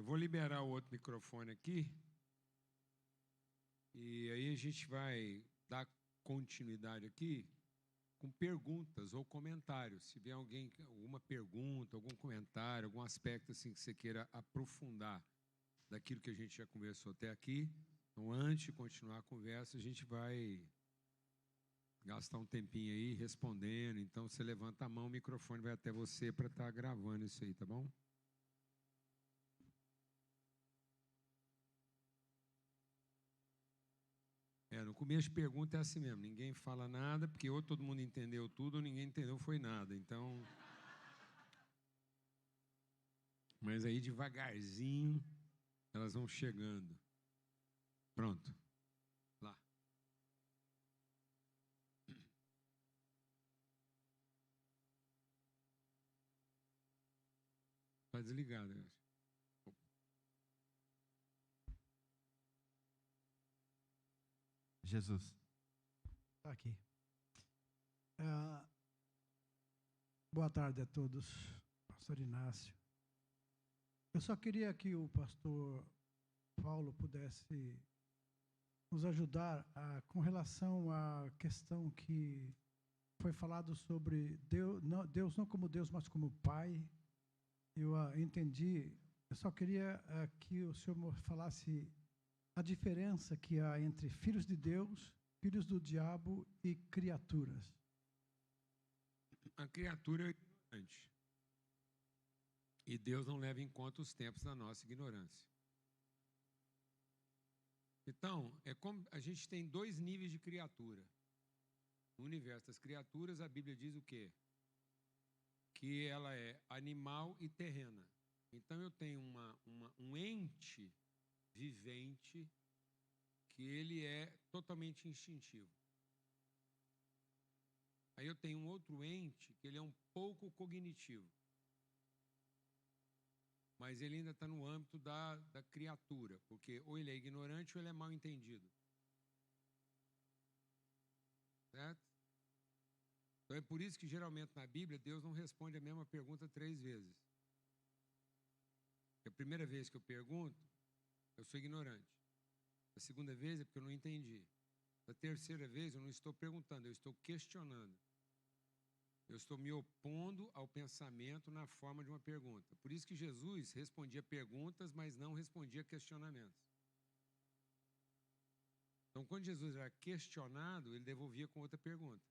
vou liberar o outro microfone aqui e aí a gente vai dar continuidade aqui com perguntas ou comentários. Se vier alguém, alguma pergunta, algum comentário, algum aspecto assim que você queira aprofundar daquilo que a gente já conversou até aqui, então antes de continuar a conversa, a gente vai gastar um tempinho aí respondendo. Então você levanta a mão, o microfone vai até você para estar gravando isso aí, tá bom? No começo de pergunta é assim mesmo, ninguém fala nada, porque ou todo mundo entendeu tudo ou ninguém entendeu foi nada. Então, mas aí devagarzinho elas vão chegando. Pronto. Lá. Está desligado, eu acho. Jesus. Está aqui. Boa tarde a todos, pastor Inácio. Eu só queria que o pastor Paulo pudesse nos ajudar com relação à questão que foi falado sobre Deus não como Deus, mas como Pai. Eu entendi. Eu só queria que o senhor falasse a diferença que há entre filhos de Deus, filhos do diabo e criaturas. A criatura é ignorante. E Deus não leva em conta os tempos da nossa ignorância. Então, é como a gente tem dois níveis de criatura. No universo das criaturas, a Bíblia diz o quê? Que ela é animal e terrena. Então, eu tenho um ente vivente que ele é totalmente instintivo. Aí eu tenho um outro ente que ele é um pouco cognitivo. Mas ele ainda está no âmbito da criatura, porque ou ele é ignorante ou ele é mal entendido. Certo? Então é por isso que geralmente na Bíblia Deus não responde a mesma pergunta 3 vezes. A primeira vez que eu pergunto, eu sou ignorante. A segunda vez é porque eu não entendi. A terceira vez eu não estou perguntando, eu estou questionando. Eu estou me opondo ao pensamento na forma de uma pergunta. Por isso que Jesus respondia perguntas, mas não respondia questionamentos. Então, quando Jesus era questionado, ele devolvia com outra pergunta.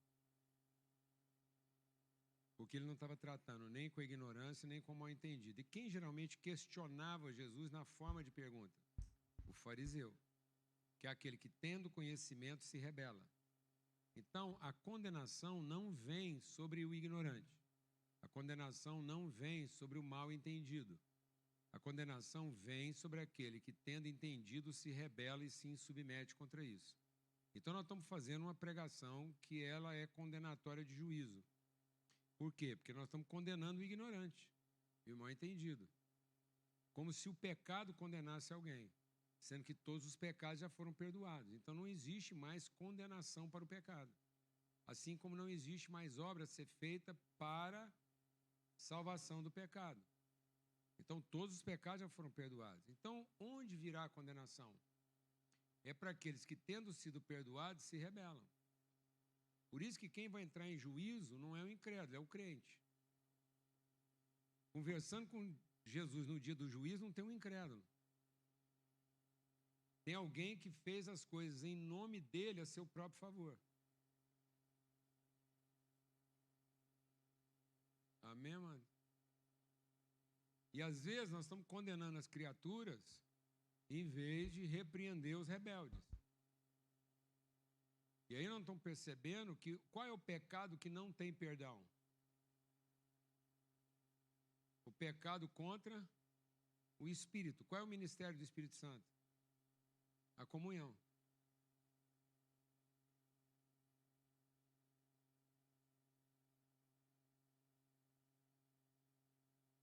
Porque ele não estava tratando nem com a ignorância, nem com o mal entendido. E quem geralmente questionava Jesus na forma de pergunta? O fariseu, que é aquele que, tendo conhecimento, se rebela. Então, a condenação não vem sobre o ignorante. A condenação não vem sobre o mal entendido. A condenação vem sobre aquele que, tendo entendido, se rebela e se submete contra isso. Então, nós estamos fazendo uma pregação que ela é condenatória de juízo. Por quê? Porque nós estamos condenando o ignorante e o mal entendido. Como se o pecado condenasse alguém, sendo que todos os pecados já foram perdoados. Então, não existe mais condenação para o pecado. Assim como não existe mais obra a ser feita para salvação do pecado. Então, todos os pecados já foram perdoados. Então, onde virá a condenação? É para aqueles que, tendo sido perdoados, se rebelam. Por isso que quem vai entrar em juízo não é o incrédulo, é o crente. Conversando com Jesus no dia do juízo, não tem um incrédulo. Tem alguém que fez as coisas em nome dele a seu próprio favor. Amém, mano? E às vezes nós estamos condenando as criaturas em vez de repreender os rebeldes. E aí não estão percebendo que qual é o pecado que não tem perdão? O pecado contra o Espírito. Qual é o ministério do Espírito Santo? A comunhão.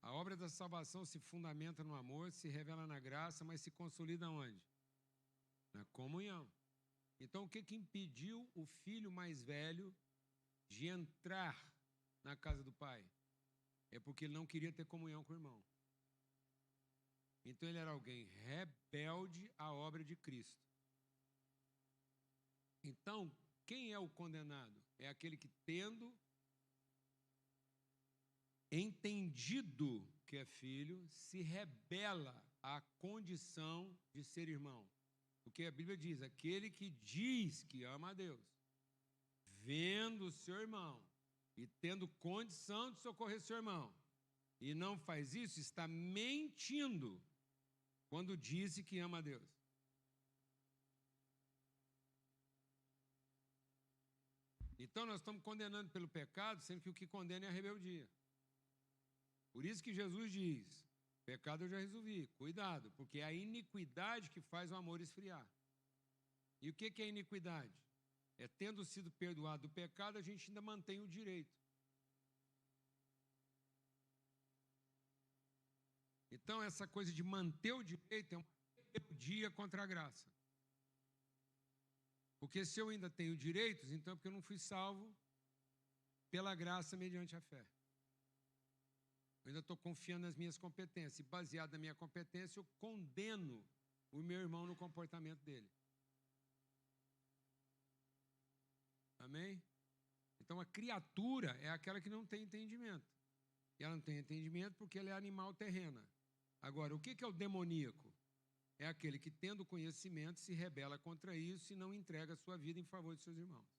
A obra da salvação se fundamenta no amor, se revela na graça, mas se consolida onde? Na comunhão. Então, o que impediu o filho mais velho de entrar na casa do pai? É porque ele não queria ter comunhão com o irmão. Então ele era alguém rebelde à obra de Cristo. Então, quem é o condenado? É aquele que, tendo entendido que é filho, se rebela à condição de ser irmão. Porque a Bíblia diz, aquele que diz que ama a Deus, vendo o seu irmão e tendo condição de socorrer seu irmão, e não faz isso, está mentindo quando disse que ama a Deus. Então nós estamos condenando pelo pecado, sendo que o que condena é a rebeldia. Por isso que Jesus diz, pecado eu já resolvi, cuidado, porque é a iniquidade que faz o amor esfriar. E o que é iniquidade? É tendo sido perdoado do pecado, a gente ainda mantém o direito. Então essa coisa de manter o direito é uma rebeldia contra a graça. Porque se eu ainda tenho direitos, então é porque eu não fui salvo pela graça mediante a fé. Eu ainda estou confiando nas minhas competências. E baseado na minha competência, eu condeno o meu irmão no comportamento dele. Amém? Então a criatura é aquela que não tem entendimento. E ela não tem entendimento porque ela é animal terrena. Agora, o que é o demoníaco? É aquele que, tendo conhecimento, se rebela contra isso e não entrega a sua vida em favor de seus irmãos.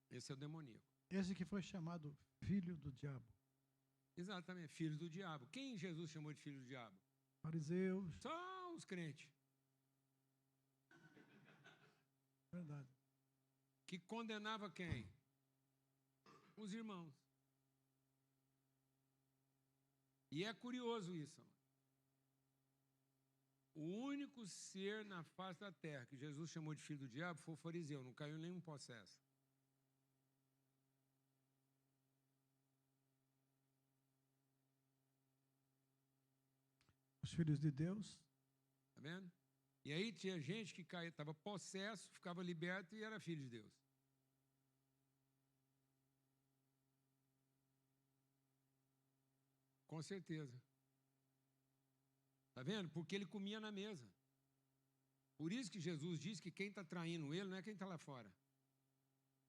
Esse é o demoníaco. Esse que foi chamado filho do diabo. Exatamente, filho do diabo. Quem Jesus chamou de filho do diabo? Fariseus. Só os crentes. Verdade. Que condenava quem? Os irmãos. E é curioso isso. O único ser na face da terra que Jesus chamou de filho do diabo foi o fariseu, não caiu em nenhum processo. Os filhos de Deus. Tá vendo? E aí tinha gente que caía, estava possesso, ficava liberto e era filho de Deus. Com certeza. Está vendo? Porque ele comia na mesa. Por isso que Jesus diz que quem está traindo ele não é quem está lá fora.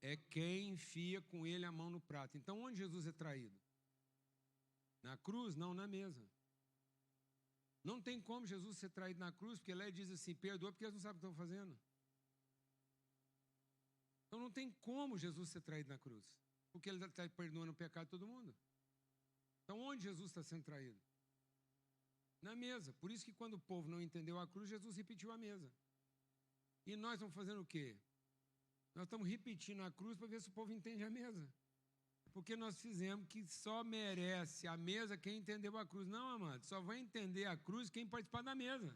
É quem enfia com ele a mão no prato. Então, onde Jesus é traído? Na cruz? Não, na mesa. Não tem como Jesus ser traído na cruz, porque lá ele diz assim, perdoa porque eles não sabem o que estão fazendo. Então não tem como Jesus ser traído na cruz, porque ele está perdoando o pecado de todo mundo. Então onde Jesus está sendo traído? Na mesa. Por isso que quando o povo não entendeu a cruz, Jesus repetiu a mesa. E nós estamos fazendo o quê? Nós estamos repetindo a cruz para ver se o povo entende a mesa. Porque nós fizemos que só merece a mesa quem entendeu a cruz. Não, amado, só vai entender a cruz quem participar da mesa.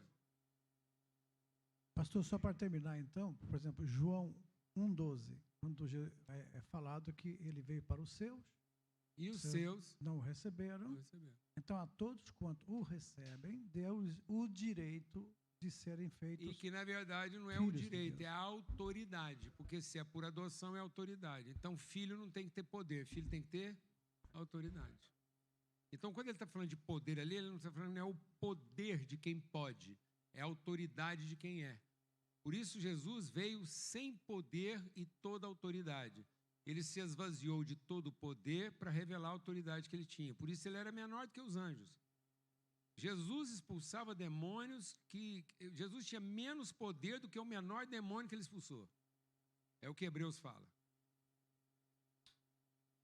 Pastor, só para terminar então, por exemplo, João 1,12, quando é falado que ele veio para os seus, e os seus não o receberam. Então, a todos quanto o recebem, deu o direito de serem feitos. E que, na verdade, não é o direito, é a autoridade. Porque se é por adoção, é autoridade. Então, filho não tem que ter poder, filho tem que ter autoridade. Então, quando ele está falando de poder ali, ele não está falando, não é o poder de quem pode, é a autoridade de quem é. Por isso, Jesus veio sem poder e toda autoridade. Ele se esvaziou de todo o poder para revelar a autoridade que ele tinha. Por isso, ele era menor do que os anjos. Jesus expulsava demônios que... Jesus tinha menos poder do que o menor demônio que ele expulsou. É o que Hebreus fala.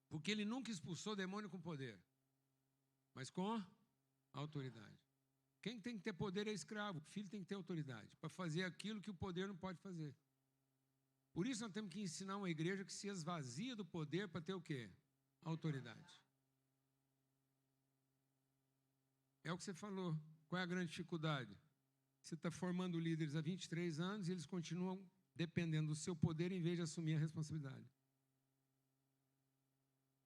Porque ele nunca expulsou demônio com poder, mas com autoridade. Quem tem que ter poder é escravo. O filho tem que ter autoridade para fazer aquilo que o poder não pode fazer. Por isso nós temos que ensinar uma igreja que se esvazia do poder para ter o quê? Autoridade. É o que você falou. Qual é a grande dificuldade? Você está formando líderes há 23 anos e eles continuam dependendo do seu poder em vez de assumir a responsabilidade.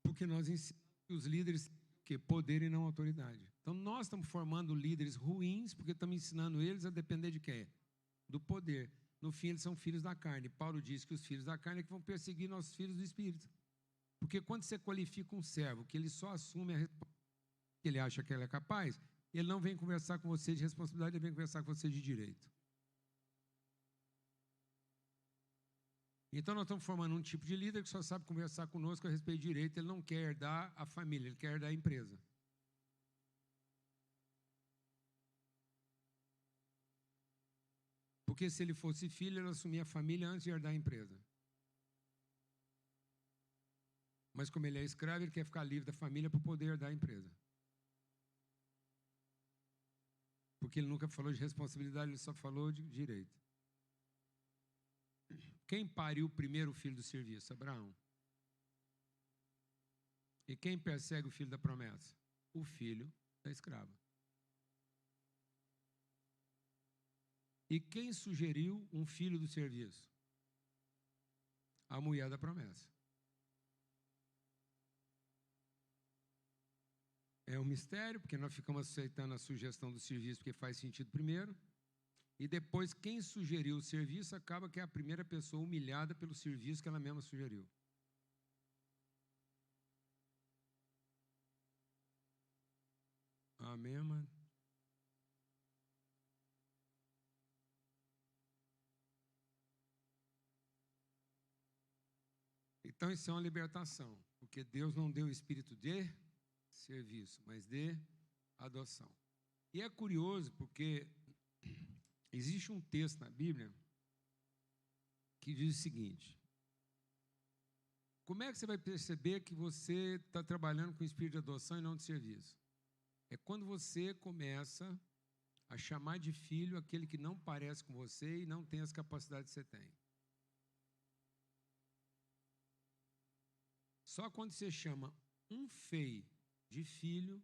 Porque nós ensinamos que os líderes têm poder e não autoridade. Então nós estamos formando líderes ruins porque estamos ensinando eles a depender de quem? Do poder. No fim, eles são filhos da carne. Paulo diz que os filhos da carne é que vão perseguir nossos filhos do Espírito. Porque quando você qualifica um servo, que ele só assume a responsabilidade que ele acha que ele é capaz, ele não vem conversar com você de responsabilidade, ele vem conversar com você de direito. Então, nós estamos formando um tipo de líder que só sabe conversar conosco a respeito de direito, ele não quer herdar a família, ele quer herdar a empresa. Porque se ele fosse filho, ele assumia a família antes de herdar a empresa. Mas como ele é escravo, ele quer ficar livre da família para poder herdar a empresa. Porque ele nunca falou de responsabilidade, ele só falou de direito. Quem pariu o primeiro filho do serviço? Abraão. E quem persegue o filho da promessa? O filho da escrava. E quem sugeriu um filho do serviço? A mulher da promessa. É um mistério, porque nós ficamos aceitando a sugestão do serviço porque faz sentido primeiro. E depois, quem sugeriu o serviço acaba que é a primeira pessoa humilhada pelo serviço que ela mesma sugeriu. Amém, mano? Então, isso é uma libertação, porque Deus não deu o espírito de serviço, mas de adoção. E é curioso, porque existe um texto na Bíblia que diz o seguinte: como é que você vai perceber que você está trabalhando com o espírito de adoção e não de serviço? É quando você começa a chamar de filho aquele que não parece com você e não tem as capacidades que você tem. Só quando você chama um feio de filho,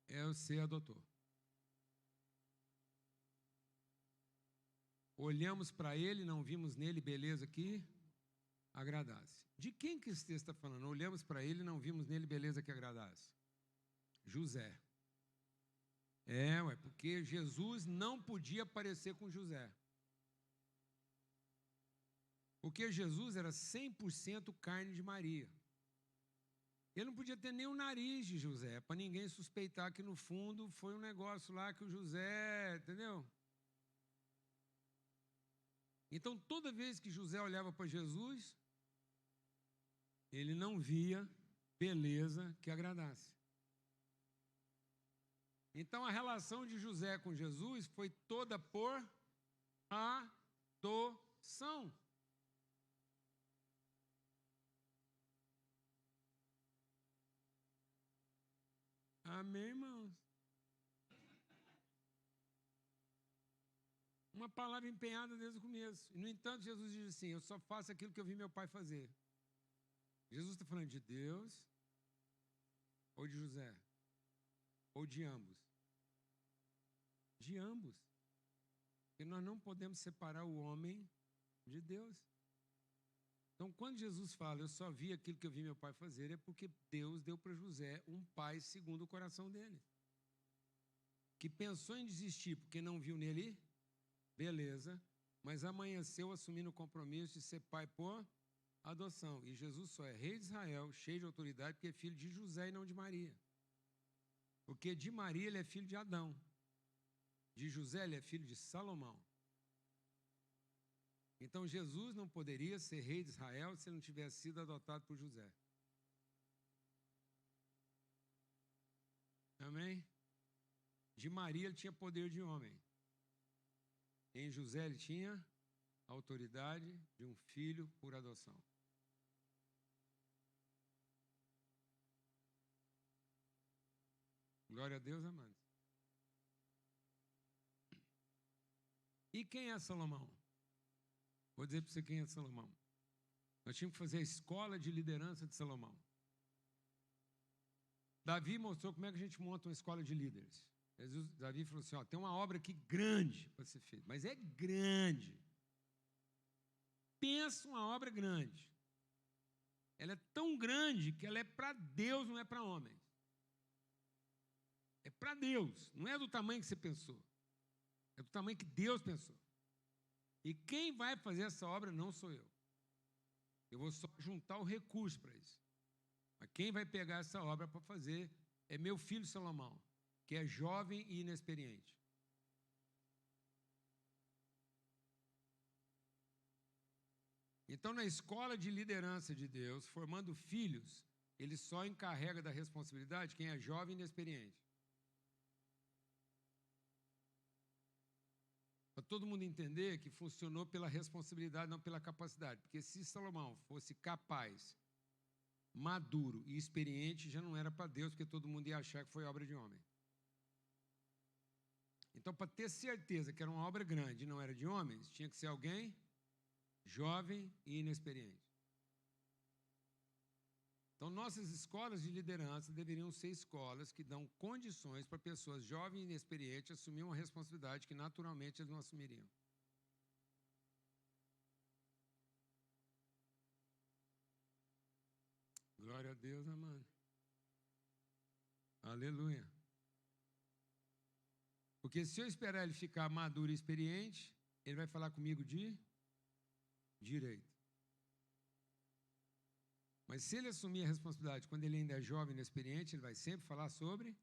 você adotou. Olhamos para ele, não vimos nele beleza que agradasse. De quem que esse texto está falando? Olhamos para ele, não vimos nele beleza que agradasse. José. Porque Jesus não podia parecer com José. Porque Jesus era 100% carne de Maria. Ele não podia ter nem o nariz de José, para ninguém suspeitar que no fundo foi um negócio lá que o José, entendeu? Então, toda vez que José olhava para Jesus, ele não via beleza que agradasse. Então, a relação de José com Jesus foi toda por adoção. Amém, irmãos? Uma palavra empenhada desde o começo. E, no entanto, Jesus diz assim: eu só faço aquilo que eu vi meu pai fazer. Jesus está falando de Deus ou de José? Ou de ambos? De ambos. Porque nós não podemos separar o homem de Deus. Então, quando Jesus fala, eu só vi aquilo que eu vi meu pai fazer, é porque Deus deu para José um pai segundo o coração dele. Que pensou em desistir porque não viu nele beleza, mas amanheceu assumindo o compromisso de ser pai por adoção. E Jesus só é rei de Israel, cheio de autoridade, porque é filho de José e não de Maria. Porque de Maria ele é filho de Adão. De José ele é filho de Salomão. Então Jesus não poderia ser rei de Israel se ele não tivesse sido adotado por José. Amém? De Maria ele tinha poder de homem. Em José ele tinha a autoridade de um filho por adoção. Glória a Deus, amados. E quem é Salomão? Vou dizer para você quem é Salomão. Nós tínhamos que fazer a escola de liderança de Salomão. Davi mostrou como é que a gente monta uma escola de líderes. Davi falou assim, tem uma obra aqui grande para ser feita, mas é grande. Pensa uma obra grande. Ela é tão grande que ela é para Deus, não é para homens. É para Deus, não é do tamanho que você pensou. É do tamanho que Deus pensou. E quem vai fazer essa obra não sou eu. Eu vou só juntar o recurso para isso. Mas quem vai pegar essa obra para fazer é meu filho Salomão, que é jovem e inexperiente. Então, na escola de liderança de Deus, formando filhos, ele só encarrega da responsabilidade quem é jovem e inexperiente. Para todo mundo entender que funcionou pela responsabilidade, não pela capacidade. Porque se Salomão fosse capaz, maduro e experiente, já não era para Deus, porque todo mundo ia achar que foi obra de homem. Então, para ter certeza que era uma obra grande e não era de homens, tinha que ser alguém jovem e inexperiente. Então, nossas escolas de liderança deveriam ser escolas que dão condições para pessoas jovens e inexperientes assumir uma responsabilidade que naturalmente eles não assumiriam. Glória a Deus, amado. Aleluia. Porque se eu esperar ele ficar maduro e experiente, ele vai falar comigo de direito. Mas se ele assumir a responsabilidade quando ele ainda é jovem e inexperiente, ele vai sempre falar sobre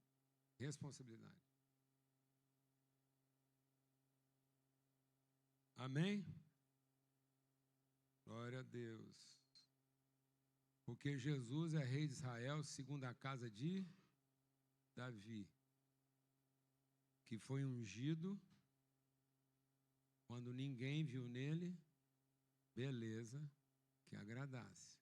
responsabilidade. Amém? Glória a Deus. Porque Jesus é rei de Israel segundo a casa de Davi, que foi ungido quando ninguém viu nele beleza que agradasse.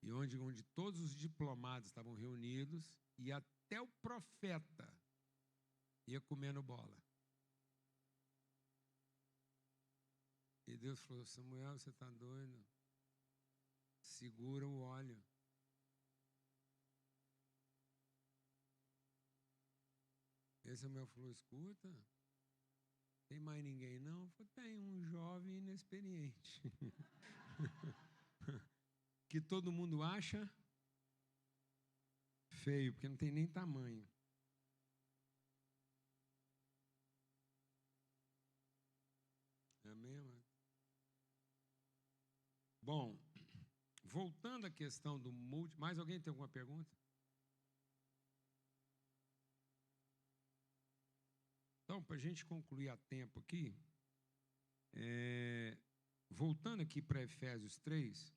E onde todos os diplomados estavam reunidos e até o profeta ia comendo bola. E Deus falou: Samuel, você está doido? Segura o óleo. E Samuel falou: escuta, tem mais ninguém não? Eu falei: tem um jovem inexperiente. Que todo mundo acha feio, porque não tem nem tamanho. Amém, amado? Bom, voltando à questão do multi... Mais alguém tem alguma pergunta? Então, para a gente concluir a tempo aqui, voltando aqui para Efésios 3,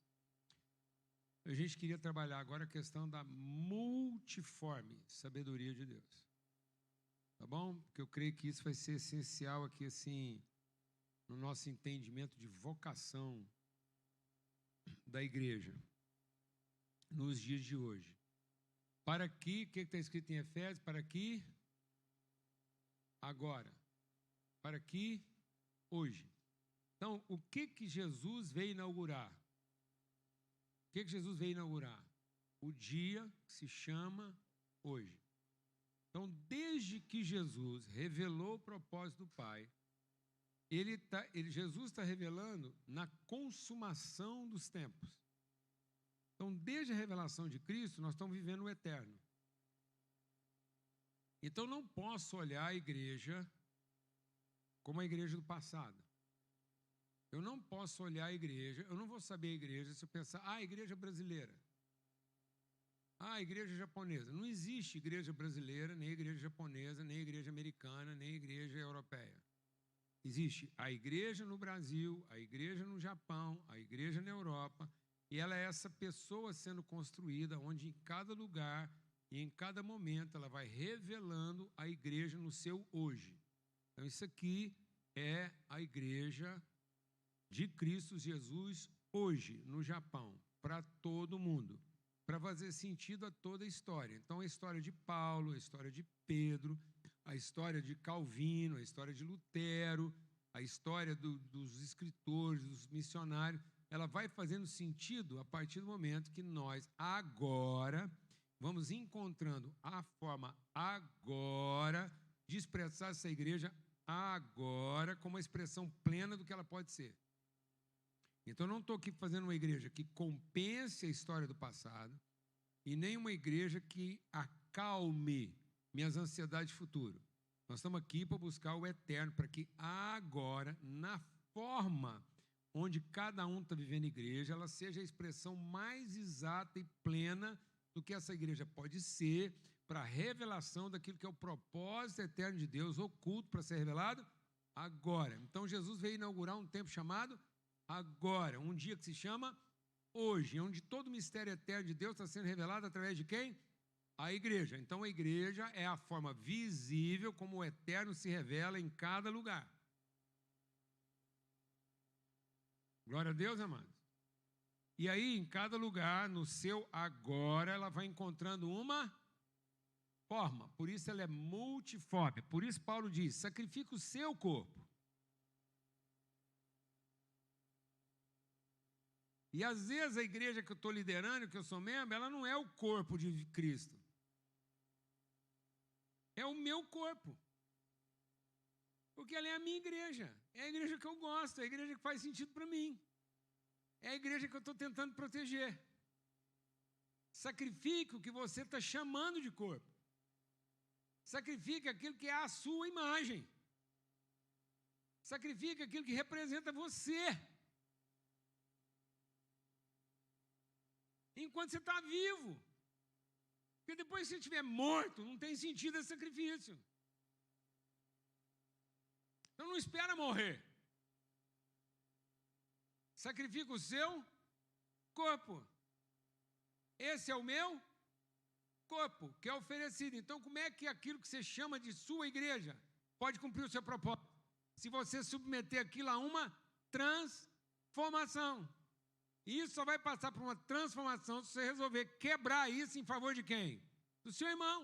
a gente queria trabalhar agora a questão da multiforme sabedoria de Deus. Tá bom? Porque eu creio que isso vai ser essencial aqui, assim, no nosso entendimento de vocação da igreja nos dias de hoje. Para que, o que está escrito em Efésios? Para que agora. Para que hoje. Então, o que Jesus veio inaugurar? O que Jesus veio inaugurar? O dia que se chama hoje. Então, desde que Jesus revelou o propósito do Pai, Jesus está revelando na consumação dos tempos. Então, desde a revelação de Cristo, nós estamos vivendo o eterno. Então, não posso olhar a igreja como a igreja do passado. Eu não posso olhar a igreja, eu não vou saber a igreja se eu pensar, a igreja brasileira, a igreja japonesa. Não existe igreja brasileira, nem igreja japonesa, nem igreja americana, nem igreja europeia. Existe a igreja no Brasil, a igreja no Japão, a igreja na Europa, e ela é essa pessoa sendo construída, onde em cada lugar e em cada momento ela vai revelando a igreja no seu hoje. Então, isso aqui é a igreja de Cristo Jesus hoje, no Japão, para todo mundo, para fazer sentido a toda a história. Então, a história de Paulo, a história de Pedro, a história de Calvino, a história de Lutero, a história dos escritores, dos missionários, ela vai fazendo sentido a partir do momento que nós agora vamos encontrando a forma agora de expressar essa igreja agora como uma expressão plena do que ela pode ser. Então, eu não estou aqui fazendo uma igreja que compense a história do passado e nem uma igreja que acalme minhas ansiedades de futuro. Nós estamos aqui para buscar o eterno, para que agora, na forma onde cada um está vivendo a igreja, ela seja a expressão mais exata e plena do que essa igreja pode ser, para a revelação daquilo que é o propósito eterno de Deus, oculto para ser revelado agora. Então, Jesus veio inaugurar um tempo chamado agora, um dia que se chama hoje, onde todo o mistério eterno de Deus está sendo revelado através de quem? A igreja. Então, a igreja é a forma visível como o eterno se revela em cada lugar. Glória a Deus, amados. E aí, em cada lugar, no seu agora, ela vai encontrando uma forma. Por isso ela é multiforme. Por isso Paulo diz, sacrifica o seu corpo. E às vezes a igreja que eu estou liderando, que eu sou membro, ela não é o corpo de Cristo. É o meu corpo. Porque ela é a minha igreja. É a igreja que eu gosto, é a igreja que faz sentido para mim. É a igreja que eu estou tentando proteger. Sacrifique o que você está chamando de corpo. Sacrifique aquilo que é a sua imagem. Sacrifique aquilo que representa você. Enquanto você está vivo. Porque depois que você estiver morto, não tem sentido esse sacrifício. Então não espera morrer. Sacrifica o seu corpo. Esse é o meu corpo, que é oferecido. Então, como é que aquilo que você chama de sua igreja pode cumprir o seu propósito? Se você submeter aquilo a uma transformação. E isso só vai passar por uma transformação se você resolver quebrar isso em favor de quem? Do seu irmão.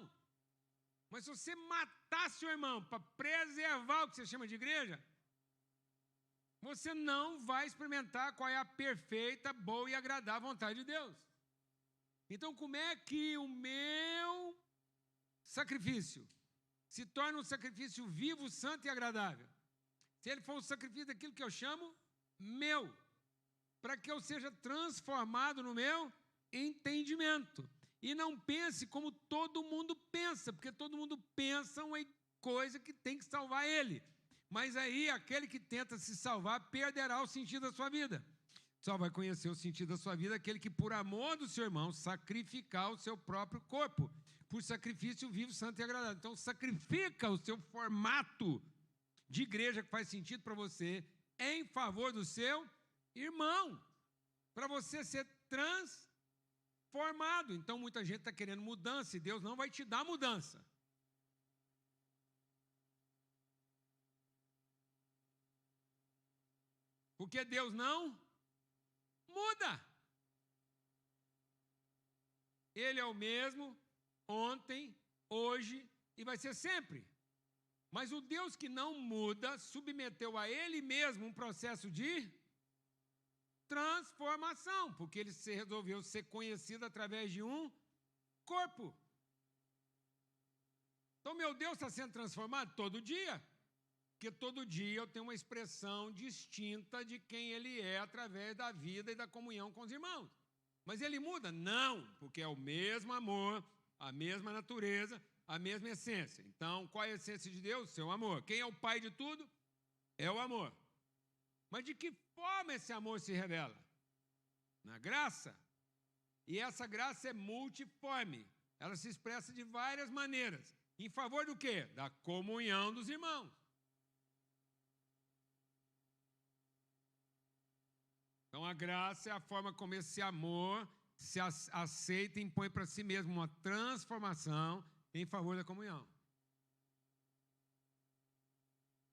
Mas se você matar seu irmão para preservar o que você chama de igreja, você não vai experimentar qual é a perfeita, boa e agradável vontade de Deus. Então, como é que o meu sacrifício se torna um sacrifício vivo, santo e agradável? Se ele for um sacrifício daquilo que eu chamo meu, para que eu seja transformado no meu entendimento. E não pense como todo mundo pensa, porque todo mundo pensa uma coisa que tem que salvar ele. Mas aí, aquele que tenta se salvar perderá o sentido da sua vida. Só vai conhecer o sentido da sua vida aquele que, por amor do seu irmão, sacrificar o seu próprio corpo, por sacrifício vivo, santo e agradável. Então, sacrifica o seu formato de igreja que faz sentido para você em favor do seu irmão, para você ser transformado. Então, muita gente está querendo mudança e Deus não vai te dar mudança. Porque Deus não muda. Ele é o mesmo ontem, hoje e vai ser sempre. Mas o Deus que não muda submeteu a Ele mesmo um processo de transformação, porque Ele resolveu ser conhecido através de um corpo. Então, meu Deus está sendo transformado todo dia. Porque todo dia eu tenho uma expressão distinta de quem Ele é através da vida e da comunhão com os irmãos. Mas Ele muda? Não, porque é o mesmo amor, a mesma natureza, a mesma essência. Então, qual é a essência de Deus? Seu amor. Quem é o pai de tudo? É o amor. Mas de que forma esse amor se revela? Na graça. E essa graça é multiforme. Ela se expressa de várias maneiras. Em favor do quê? Da comunhão dos irmãos. Então, a graça é a forma como esse amor se aceita e impõe para si mesmo uma transformação em favor da comunhão.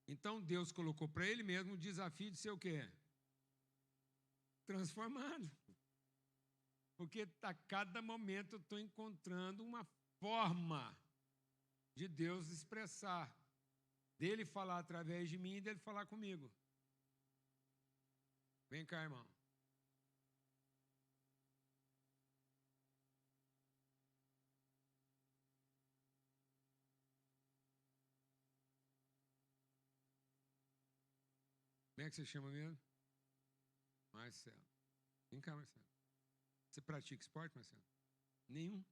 Então, Deus colocou para Ele mesmo o desafio de ser o quê? Transformado. Porque a cada momento eu estou encontrando uma forma de Deus expressar, dele falar através de mim e dele falar comigo. Vem cá, irmão. Como é que você chama mesmo? Marcelo. Vem cá, Marcelo. Você pratica esporte, Marcelo? Nenhum?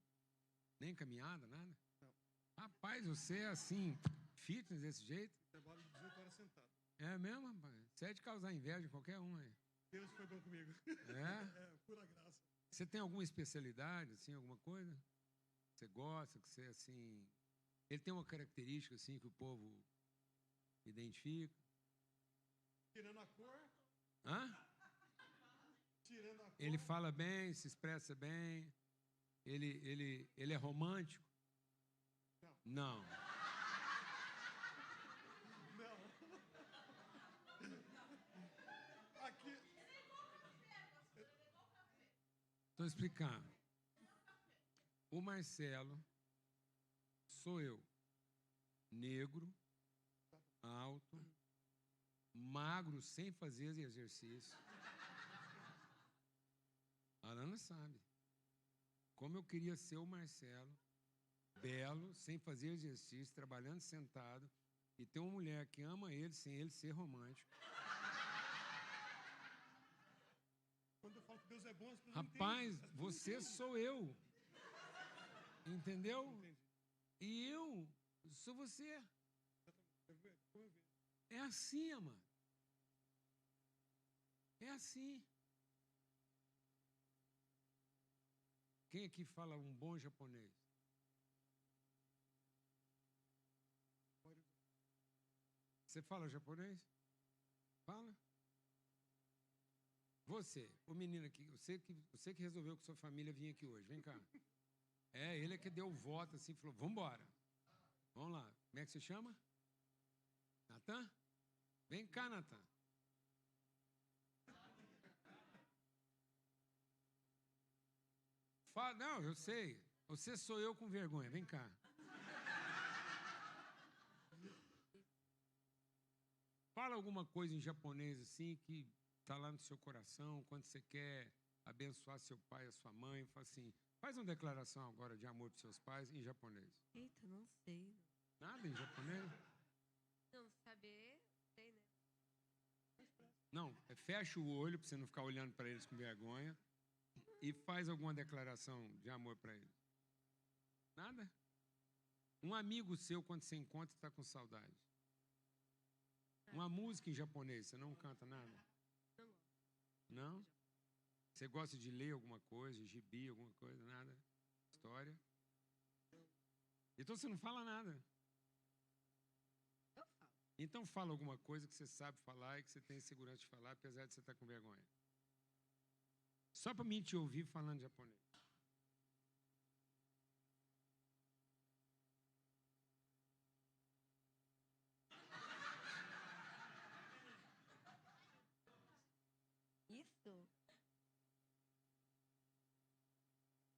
Nem caminhada, nada? Não. Rapaz, você é assim, fitness desse jeito? Trabalho de 18 horas sentado. É mesmo, rapaz? Você é de causar inveja de qualquer um aí. Deus foi bom comigo. É? É, pura graça. Você tem alguma especialidade, assim, alguma coisa? você gosta, que você, assim... Ele tem uma característica, assim, que o povo identifica. Tirando a cor, Hã? tirando a cor. Ele fala bem, se expressa bem. Ele é romântico? Não. Não. Aqui, Estou explicando. O Marcelo sou eu. Negro, alto, magro, sem fazer exercício. A Ana sabe. Como eu queria ser o Marcelo, belo, sem fazer exercício, trabalhando sentado, e ter uma mulher que ama ele sem ele ser romântico. quando eu falo que Deus é bom, as pessoas Rapaz, não entendem. você sou eu. Entendeu? Entendi. E eu sou você. Como eu vejo. É assim, amado. É assim. Quem aqui fala um bom japonês? Você fala japonês? Fala. Você, o menino aqui, você que resolveu com sua família vir aqui hoje, vem cá. Ele é que deu o voto assim, falou, vamos embora. Vamos lá. Como é que você chama? Natan? Vem cá, Natan. Fala, não, eu sei. Você sou eu com vergonha, vem cá. Fala alguma coisa em japonês assim que está lá no seu coração, quando você quer abençoar seu pai e a sua mãe, fala assim, faz uma declaração agora de amor para seus pais em japonês. Eita, não sei. Nada em japonês? Não, saber, sei, né? Não, fecha o olho para você não ficar olhando para eles com vergonha e faz alguma declaração de amor para eles. Nada? Um amigo seu, quando você encontra, está com saudade. Uma música em japonês, você não canta nada? Não. Não? Você gosta de ler alguma coisa, gibi, alguma coisa, nada? História? Então você não fala nada. Eu falo. Então fala alguma coisa que você sabe falar e que você tem segurança de falar, apesar de você estar com vergonha. Só para mim te ouvir falando japonês. Isso?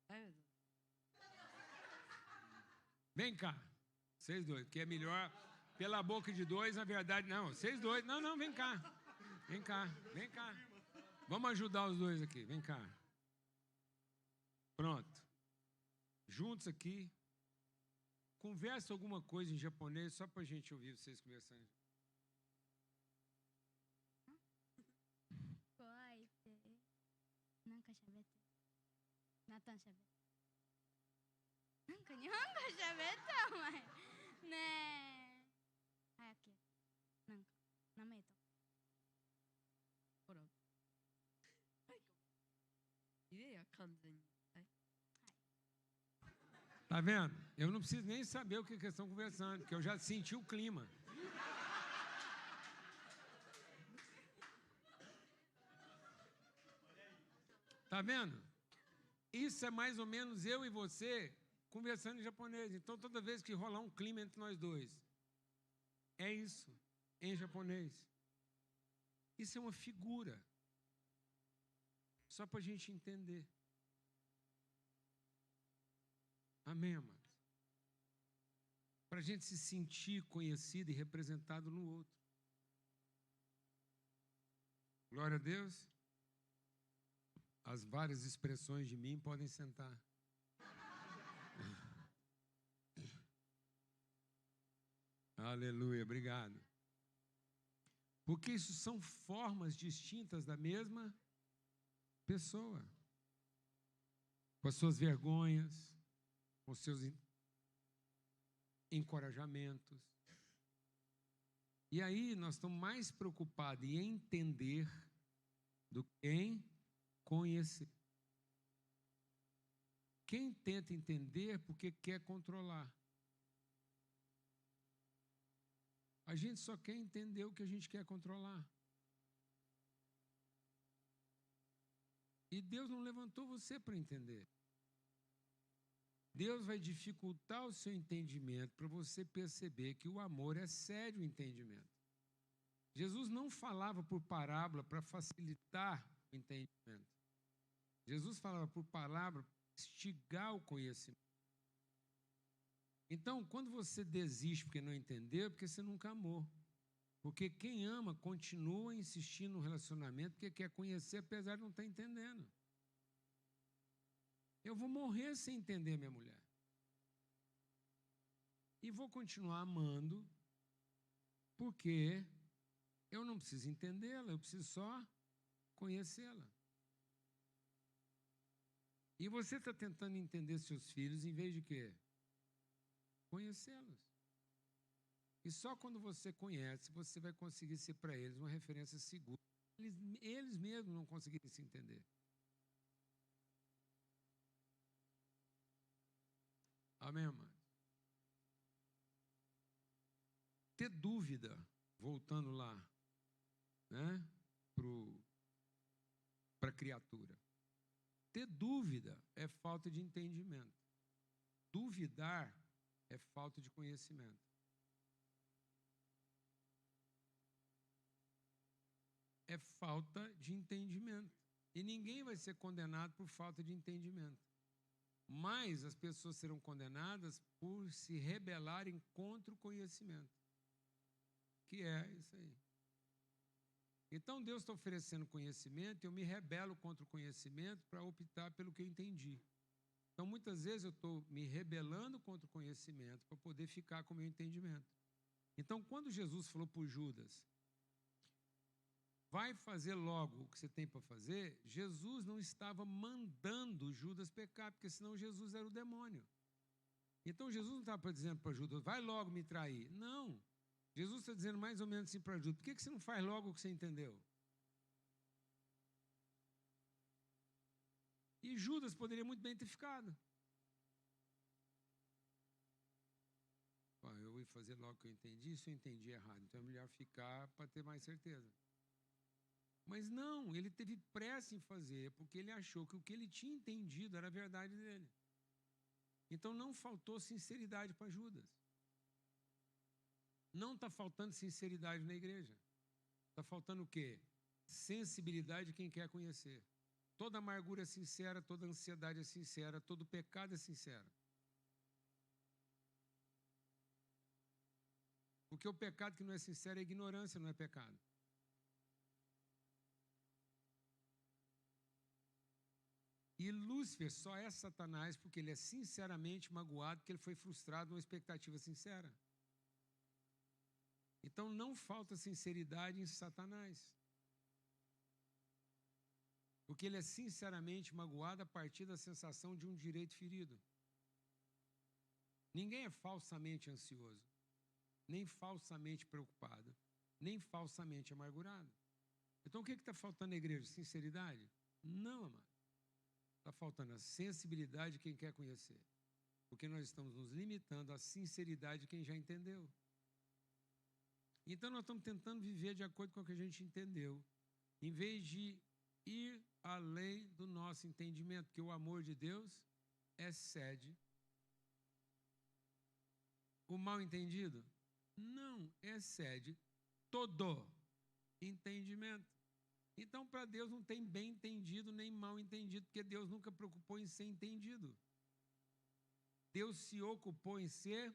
Ai, meu Deus. Vem cá, vocês dois, que é melhor pela boca de dois, na verdade, não, vocês dois, não, vem cá, vem cá, vem cá. Vamos ajudar os dois aqui, vem cá. Pronto. Juntos aqui, conversa alguma coisa em japonês, só para a gente ouvir vocês conversando. 怖いってなんか喋ってナタン喋ってなんか日本語喋ったお前ねえ早くやってなんかなめとほら。はい。言えや、完全に。はい。 Tá vendo? Eu não preciso nem saber o que eles estão conversando, porque eu já senti o clima. Tá vendo? Isso é mais ou menos eu e você conversando em japonês. Então, toda vez que rolar um clima entre nós dois, é isso, em japonês. Isso é uma figura. Só para a gente entender. Amém, amados? Para a gente se sentir conhecido e representado no outro. Glória a Deus. As várias expressões de mim podem sentar. Aleluia, obrigado. Porque isso são formas distintas da mesma pessoa. Com as suas vergonhas, com os seus encorajamentos. E aí nós estamos mais preocupados em entender do que em conhecer. quem tenta entender porque quer controlar. A gente só quer entender o que a gente quer controlar. E Deus não levantou você para entender. Deus vai dificultar o seu entendimento para você perceber que o amor excede o entendimento. Jesus não falava por parábola para facilitar o entendimento. Jesus falava por palavra para instigar o conhecimento. Então, quando você desiste porque não entendeu, é porque você nunca amou. Porque quem ama continua insistindo no relacionamento porque quer conhecer, apesar de não estar entendendo. Eu vou morrer sem entender minha mulher. E vou continuar amando, porque eu não preciso entendê-la, eu preciso só conhecê-la. E você está tentando entender seus filhos em vez de quê? Conhecê-los. E só quando você conhece, você vai conseguir ser para eles uma referência segura. Eles mesmos não conseguirem se entender. Amém, amado? Ter dúvida, voltando lá, né, para a criatura. Ter dúvida é falta de entendimento. Duvidar é falta de conhecimento. É falta de entendimento. E ninguém vai ser condenado por falta de entendimento. Mas as pessoas serão condenadas por se rebelarem contra o conhecimento. Que é isso aí. Então Deus está oferecendo conhecimento e eu me rebelo contra o conhecimento para optar pelo que eu entendi. Então muitas vezes eu estou me rebelando contra o conhecimento para poder ficar com o meu entendimento. Então quando Jesus falou para Judas, vai fazer logo o que você tem para fazer, Jesus não estava mandando Judas pecar, porque senão Jesus era o demônio. Então Jesus não estava dizendo para Judas, vai logo me trair. Não. Jesus está dizendo mais ou menos assim para Judas, por que você não faz logo o que você entendeu? E Judas poderia muito bem ter ficado. Eu vou fazer logo o que eu entendi, se eu entendi errado, então é melhor ficar para ter mais certeza. Mas não, ele teve pressa em fazer, porque ele achou que o que ele tinha entendido era a verdade dele. Então não faltou sinceridade para Judas. Não está faltando sinceridade na igreja. Está faltando o quê? Sensibilidade de quem quer conhecer. Toda amargura é sincera, toda ansiedade é sincera, todo pecado é sincero. Porque o pecado que não é sincero é ignorância, não é pecado. E Lúcifer só é Satanás porque ele é sinceramente magoado, porque ele foi frustrado numa expectativa sincera. Então não falta sinceridade em Satanás. Porque ele é sinceramente magoado a partir da sensação de um direito ferido. Ninguém é falsamente ansioso, nem falsamente preocupado, nem falsamente amargurado. Então o que está faltando na igreja? Sinceridade? Não, amado. Está faltando a sensibilidade de quem quer conhecer. Porque nós estamos nos limitando à sinceridade de quem já entendeu. Então nós estamos tentando viver de acordo com o que a gente entendeu, em vez de ir além do nosso entendimento, porque o amor de Deus excede o mal entendido. Não excede todo entendimento. Então, para Deus não tem bem entendido nem mal entendido, porque Deus nunca preocupou em ser entendido. Deus se ocupou em ser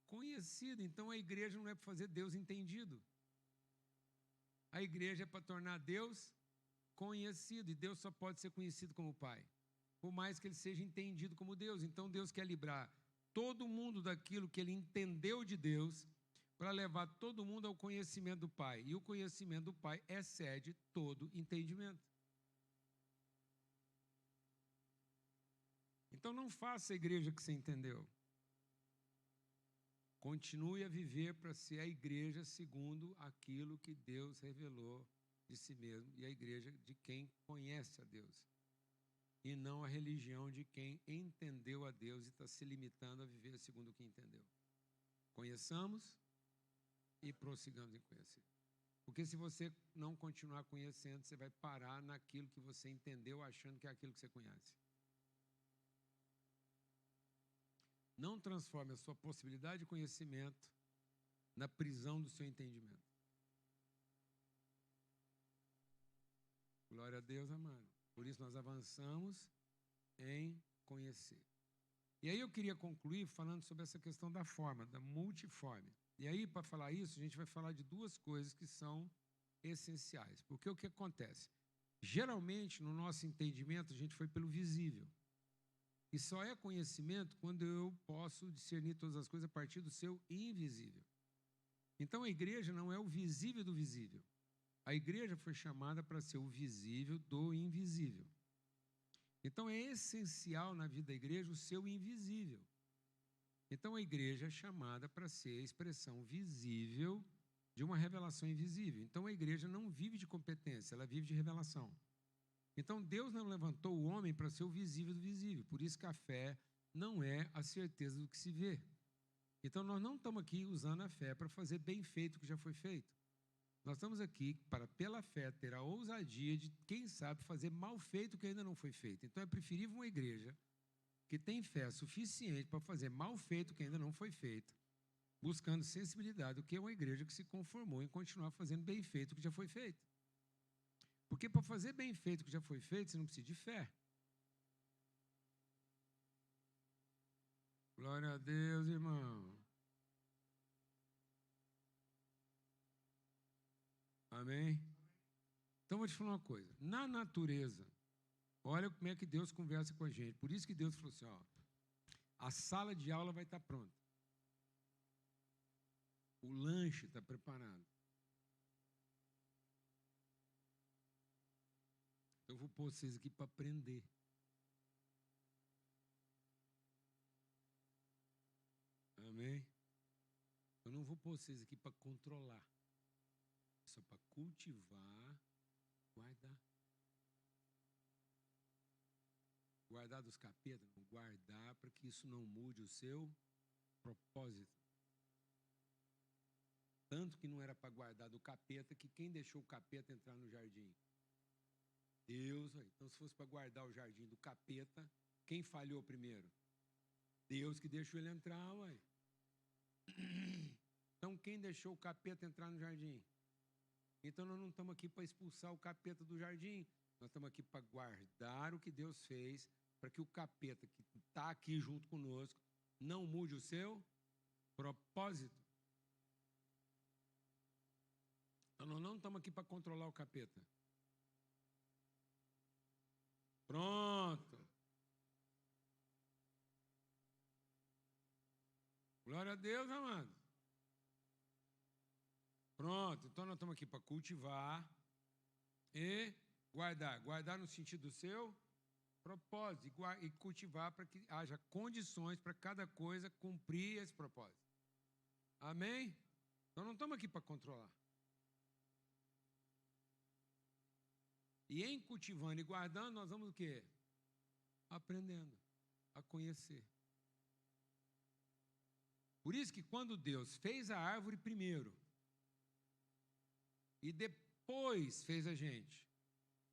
conhecido. Então, a igreja não é para fazer Deus entendido. A igreja é para tornar Deus conhecido. E Deus só pode ser conhecido como Pai, por mais que Ele seja entendido como Deus. Então, Deus quer livrar todo mundo daquilo que Ele entendeu de Deus, para levar todo mundo ao conhecimento do Pai. E o conhecimento do Pai excede todo entendimento. Então não faça a igreja que você entendeu. Continue a viver para ser a igreja segundo aquilo que Deus revelou de si mesmo. E a igreja de quem conhece a Deus. e não a religião de quem entendeu a Deus e está se limitando a viver segundo o que entendeu. Conheçamos e prossigamos em conhecer. Porque se você não continuar conhecendo, você vai parar naquilo que você entendeu, achando que é aquilo que você conhece. Não transforme a sua possibilidade de conhecimento na prisão do seu entendimento. Glória a Deus, amado. Por isso nós avançamos em conhecer. E aí eu queria concluir falando sobre essa questão da forma, da multiforme. E aí, para falar isso, a gente vai falar de duas coisas que são essenciais. Porque o que acontece? Geralmente, no nosso entendimento, a gente foi pelo visível. E só é conhecimento quando eu posso discernir todas as coisas a partir do seu invisível. Então, a igreja não é o visível do visível. A igreja foi chamada para ser o visível do invisível. Então, é essencial na vida da igreja o seu invisível. Então, a igreja é chamada para ser a expressão visível de uma revelação invisível. Então, a igreja não vive de competência, ela vive de revelação. Então, Deus não levantou o homem para ser o visível do visível. Por isso que a fé não é a certeza do que se vê. Então, nós não estamos aqui usando a fé para fazer bem feito o que já foi feito. Nós estamos aqui para, pela fé, ter a ousadia de, quem sabe, fazer mal feito o que ainda não foi feito. Então, é preferível uma igreja que tem fé suficiente para fazer mal feito o que ainda não foi feito, buscando sensibilidade, do que uma igreja que se conformou em continuar fazendo bem feito o que já foi feito. Porque para fazer bem feito o que já foi feito, você não precisa de fé. Glória a Deus, irmão. Amém? Então, vou te falar uma coisa. Na natureza, olha como é que Deus conversa com a gente. Por isso que Deus falou assim, ó, a sala de aula vai estar pronta. O lanche está preparado. Eu vou pôr vocês aqui para aprender. Amém? Eu não vou pôr vocês aqui para controlar. Só para cultivar, guardar. Guardar dos capetas, não, guardar para que isso não mude o seu propósito. Tanto que não era para guardar do capeta, que quem deixou o capeta entrar no jardim? Deus. Então, se fosse para guardar o jardim do capeta, quem falhou primeiro? Deus que deixou ele entrar, ué. Então, quem deixou o capeta entrar no jardim? Então, nós não estamos aqui para expulsar o capeta do jardim. Nós estamos aqui para guardar o que Deus fez, para que o capeta que está aqui junto conosco não mude o seu propósito. Então, nós não estamos aqui para controlar o capeta. Pronto. Glória a Deus, amado. Pronto. Então, nós estamos aqui para cultivar e guardar. Guardar no sentido do seu propósito. E cultivar para que haja condições para cada coisa cumprir esse propósito. Amém? Então, não estamos aqui para controlar. E em cultivando e guardando, nós vamos o quê? Aprendendo a conhecer. Por isso que quando Deus fez a árvore primeiro, e depois fez a gente,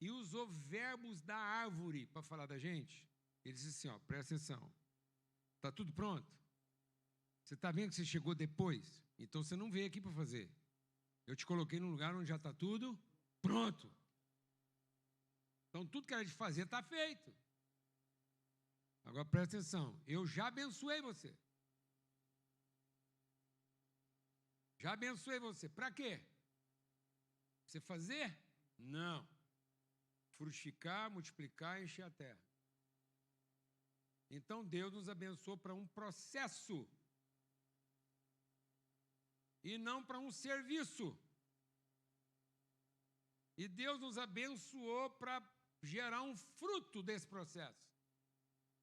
e usou verbos da árvore para falar da gente, ele disse assim, ó, presta atenção, está tudo pronto? Você está vendo que você chegou depois? Então você não veio aqui para fazer. Eu te coloquei num lugar onde já está tudo pronto. Então, tudo que era de fazer está feito. Agora, presta atenção. Eu já abençoei você. Já abençoei você. Para quê? Você fazer? Não. Frutificar, multiplicar e encher a terra. Então, Deus nos abençoou para um processo. E não para um serviço. E Deus nos abençoou para gerar um fruto desse processo.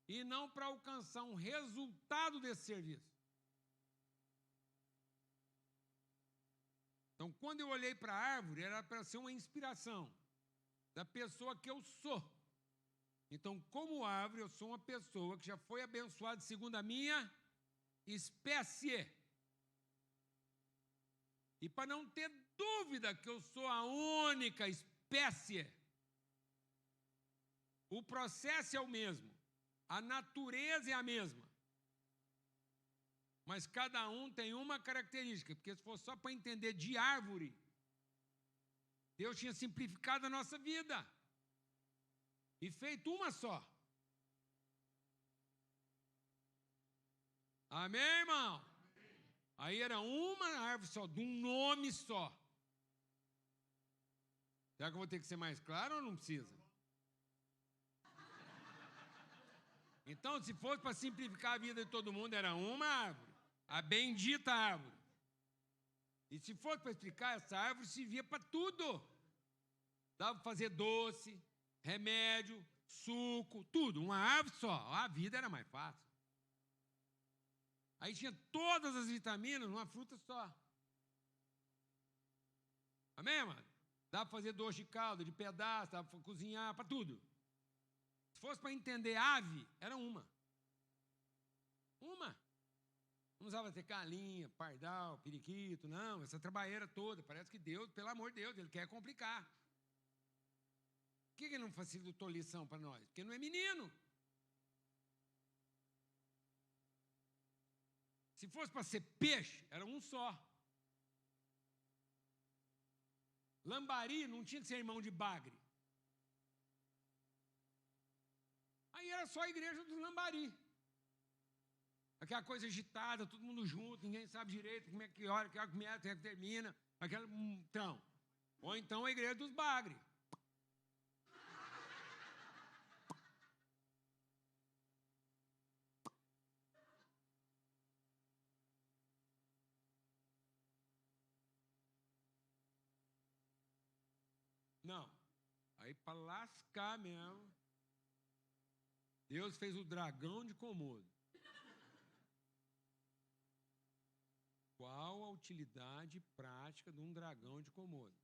E não para alcançar um resultado desse serviço. Então, quando eu olhei para a árvore, era para ser uma inspiração da pessoa que eu sou. Então, como árvore, eu sou uma pessoa que já foi abençoada segundo a minha espécie. E para não ter dúvida que eu sou a única espécie, o processo é o mesmo, a natureza é a mesma. Mas cada um tem uma característica, porque se for só para entender de árvore, Deus tinha simplificado a nossa vida e feito uma só. Amém, irmão? Aí era uma árvore só, de um nome só. Será que eu vou ter que ser mais claro ou não precisa? Então, se fosse para simplificar a vida de todo mundo, era uma árvore, a bendita árvore. E se fosse para explicar, essa árvore servia para tudo. Dava para fazer doce, remédio, suco, tudo. Uma árvore só. A vida era mais fácil. Aí tinha todas as vitaminas numa fruta só. Amém, mano? Dava para fazer doce de calda, de pedaço, dava para cozinhar, para tudo. Se fosse para entender ave, era uma. Uma. Não usava ter galinha, pardal, periquito, não. Essa trabalheira toda. Parece que Deus, pelo amor de Deus, Ele quer complicar. Por que Ele não facilitou lição para nós? Porque não é menino. Se fosse para ser peixe, era um só. Lambari não tinha que ser irmão de bagre. Aí era só a igreja dos lambari. Aquela coisa agitada, todo mundo junto, ninguém sabe direito como é que hora, que começa, que termina. Aquela, então. Ou então a igreja dos bagre. Não. Aí para lascar mesmo, Deus fez o dragão de Komodo. Qual a utilidade prática de um dragão de Komodo?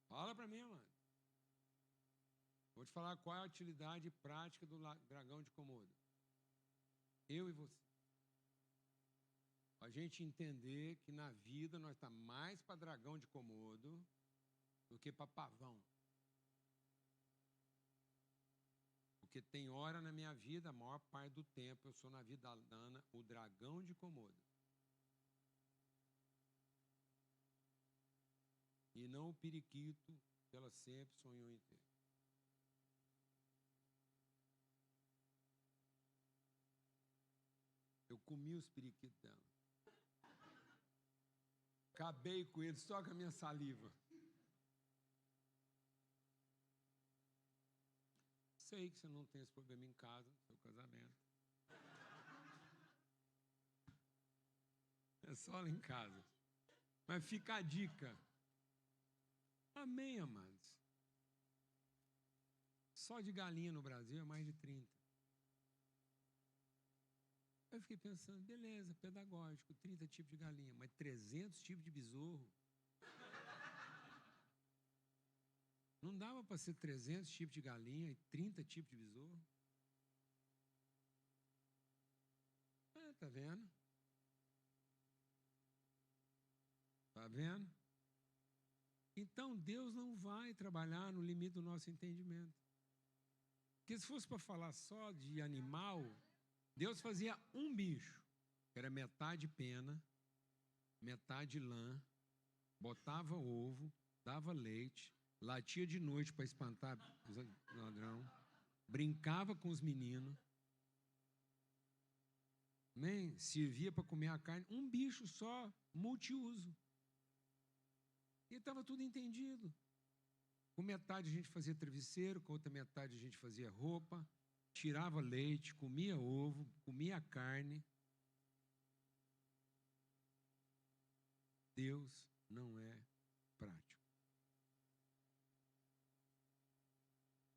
Fala para mim, mano. Vou te falar qual é a utilidade prática do dragão de Komodo. Eu e você. A gente entender que na vida nós estamos mais para dragão de Komodo do que para pavão. Porque tem hora na minha vida, a maior parte do tempo, eu sou na vida da Dana, o dragão de Komodo. E não o periquito que ela sempre sonhou em ter. Eu comi os periquitos dela. Acabei com eles só com a minha saliva. Sei que você não tem esse problema em casa, no seu casamento. É só lá em casa. Mas fica a dica. Amém, amados. Só de galinha no Brasil é mais de 30. Eu fiquei pensando, beleza, pedagógico, 30 tipos de galinha, mas 300 tipos de besouro. Não dava para ser 300 tipos de galinha e 30 tipos de besouro? Tá vendo? Tá vendo? Então Deus não vai trabalhar no limite do nosso entendimento. Porque se fosse para falar só de animal, Deus fazia um bicho, que era metade pena, metade lã, botava ovo, dava leite, latia de noite para espantar os ladrão, brincava com os meninos, nem servia para comer a carne, um bicho só, multiuso. E estava tudo entendido. Com metade a gente fazia travesseiro, com outra metade a gente fazia roupa, tirava leite, comia ovo, comia carne. Deus não é prático.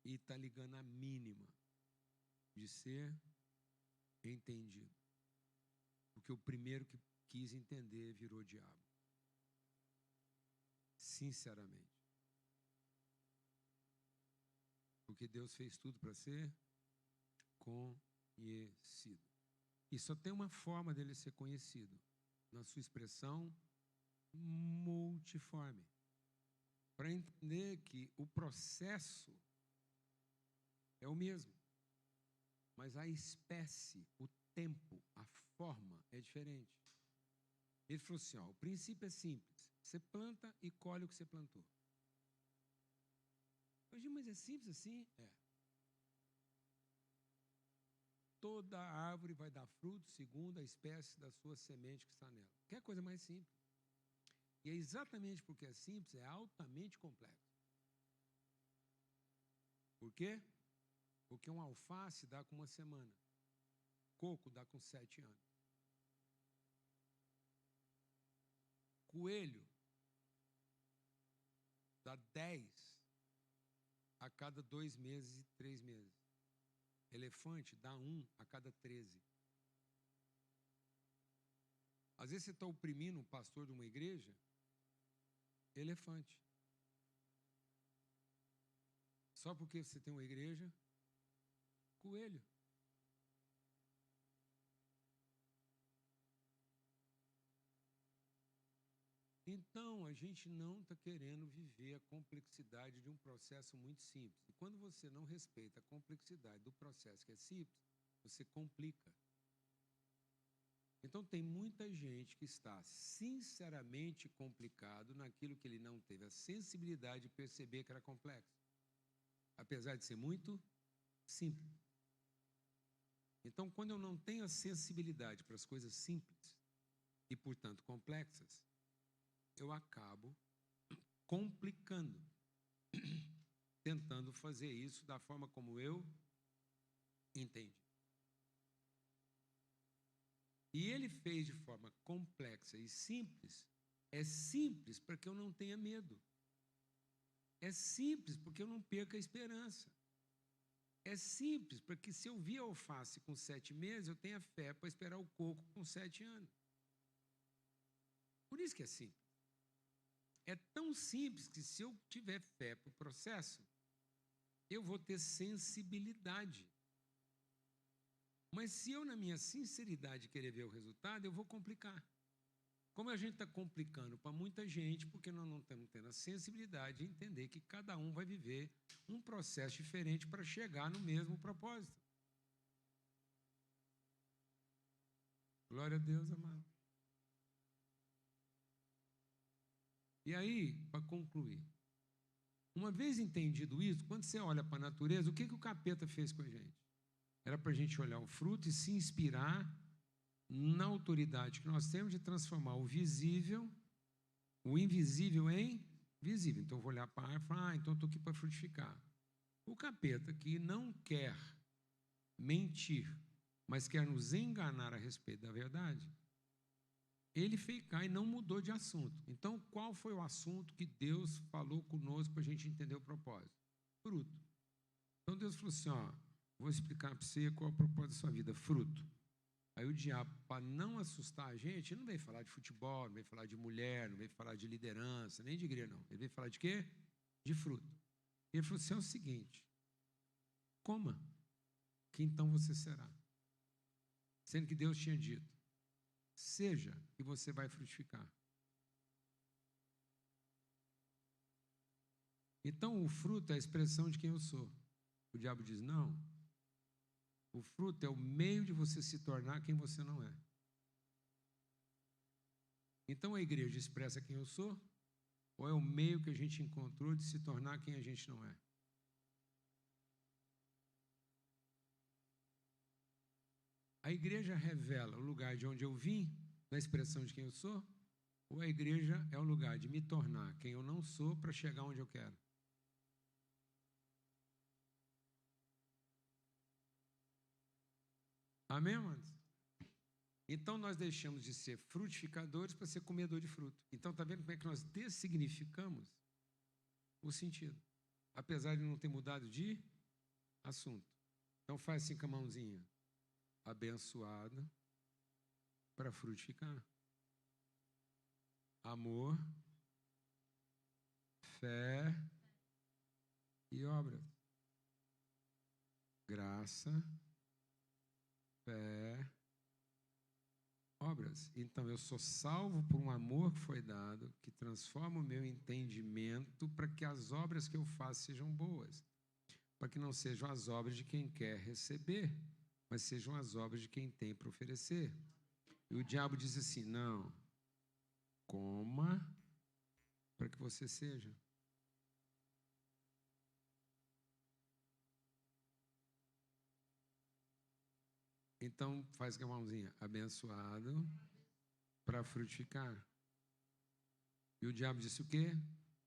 E está ligando a mínima de ser entendido. Porque o primeiro que quis entender virou diabo. Sinceramente. Porque Deus fez tudo para ser conhecido. E só tem uma forma dele ser conhecido, na sua expressão multiforme. Para entender que o processo é o mesmo, mas a espécie, o tempo, a forma é diferente. Ele falou assim, ó, o princípio é simples. Você planta e colhe o que você plantou. Eu digo, mas é simples assim? É. Toda árvore vai dar fruto segundo a espécie da sua semente que está nela. Que é a coisa mais simples. E é exatamente porque é simples, é altamente complexo. Por quê? Porque um alface dá com uma semana. Coco dá com 7 anos. Coelho dá 10 a cada 2 meses e 3 meses. Elefante dá 1 a cada 13. Às vezes você está oprimindo um pastor de uma igreja, elefante. Só porque você tem uma igreja, coelho. Então, a gente não está querendo viver a complexidade de um processo muito simples. E quando você não respeita a complexidade do processo que é simples, você complica. Então, tem muita gente que está sinceramente complicado naquilo que ele não teve a sensibilidade de perceber que era complexo, apesar de ser muito simples. Então, quando eu não tenho a sensibilidade para as coisas simples e, portanto, complexas, eu acabo complicando, tentando fazer isso da forma como eu entendi. E ele fez de forma complexa e simples. É simples para que eu não tenha medo. É simples porque eu não perca a esperança. É simples para que se eu vi a alface com 7 meses, eu tenha fé para esperar o coco com 7 anos. Por isso que é simples. É tão simples que se eu tiver fé para o processo, eu vou ter sensibilidade. Mas se eu, na minha sinceridade, querer ver o resultado, eu vou complicar. Como a gente está complicando para muita gente, porque nós não estamos tendo a sensibilidade de entender que cada um vai viver um processo diferente para chegar no mesmo propósito. Glória a Deus, amado. E aí, para concluir, uma vez entendido isso, quando você olha para a natureza, o que o capeta fez com a gente? Era para a gente olhar o fruto e se inspirar na autoridade que nós temos de transformar o visível, o invisível em visível. Então, eu vou olhar para a árvore e falar, então eu estou aqui para frutificar. O capeta que não quer mentir, mas quer nos enganar a respeito da verdade, ele fez cá e não mudou de assunto. Então, qual foi o assunto que Deus falou conosco para a gente entender o propósito? Fruto. Então, Deus falou assim, ó, vou explicar para você qual é o propósito da sua vida, fruto. Aí o diabo, para não assustar a gente, ele não veio falar de futebol, não veio falar de mulher, não veio falar de liderança, nem de igreja, não. Ele veio falar de quê? De fruto. Ele falou assim, é o seguinte, coma, que então você será. Sendo que Deus tinha dito, seja e você vai frutificar. Então, o fruto é a expressão de quem eu sou. O diabo diz, não. O fruto é o meio de você se tornar quem você não é. Então, a igreja expressa quem eu sou, ou é o meio que a gente encontrou de se tornar quem a gente não é? A igreja revela o lugar de onde eu vim, na expressão de quem eu sou, ou a igreja é o lugar de me tornar quem eu não sou para chegar onde eu quero? Amém, amados? Então, nós deixamos de ser frutificadores para ser comedor de fruto. Então, está vendo como é que nós dessignificamos o sentido? Apesar de não ter mudado de assunto. Então, faz assim com a mãozinha. Abençoado para frutificar. Amor, fé e obras. graça, fé, obras. Então, eu sou salvo por um amor que foi dado, que transforma o meu entendimento para que as obras que eu faço sejam boas, para que não sejam as obras de quem quer receber, mas sejam as obras de quem tem para oferecer. E o diabo diz assim: não, coma para que você seja. Então, faz com a mãozinha, abençoado para frutificar. E o diabo disse o quê?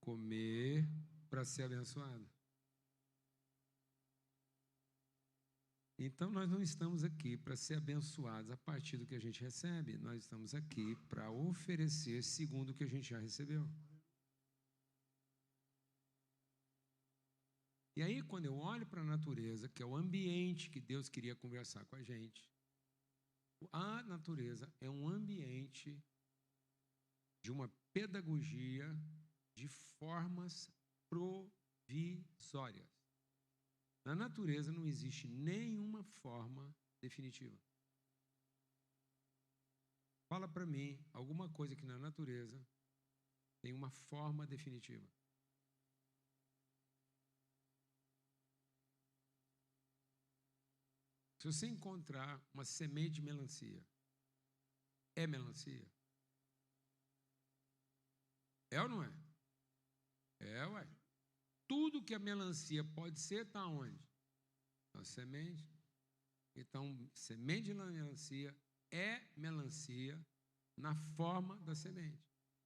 Comer para ser abençoado. Então, nós não estamos aqui para ser abençoados a partir do que a gente recebe. Nós estamos aqui para oferecer segundo o que a gente já recebeu. E aí, quando eu olho para a natureza, que é o ambiente que Deus queria conversar com a gente, a natureza é um ambiente de uma pedagogia de formas provisórias. Na natureza não existe nenhuma forma definitiva. Fala para mim alguma coisa que na natureza tem uma forma definitiva. Se você encontrar uma semente de melancia, é melancia? É ou não é? É, ué. Tudo que a melancia pode ser está onde? Na semente. Então, semente de melancia é melancia na forma da semente.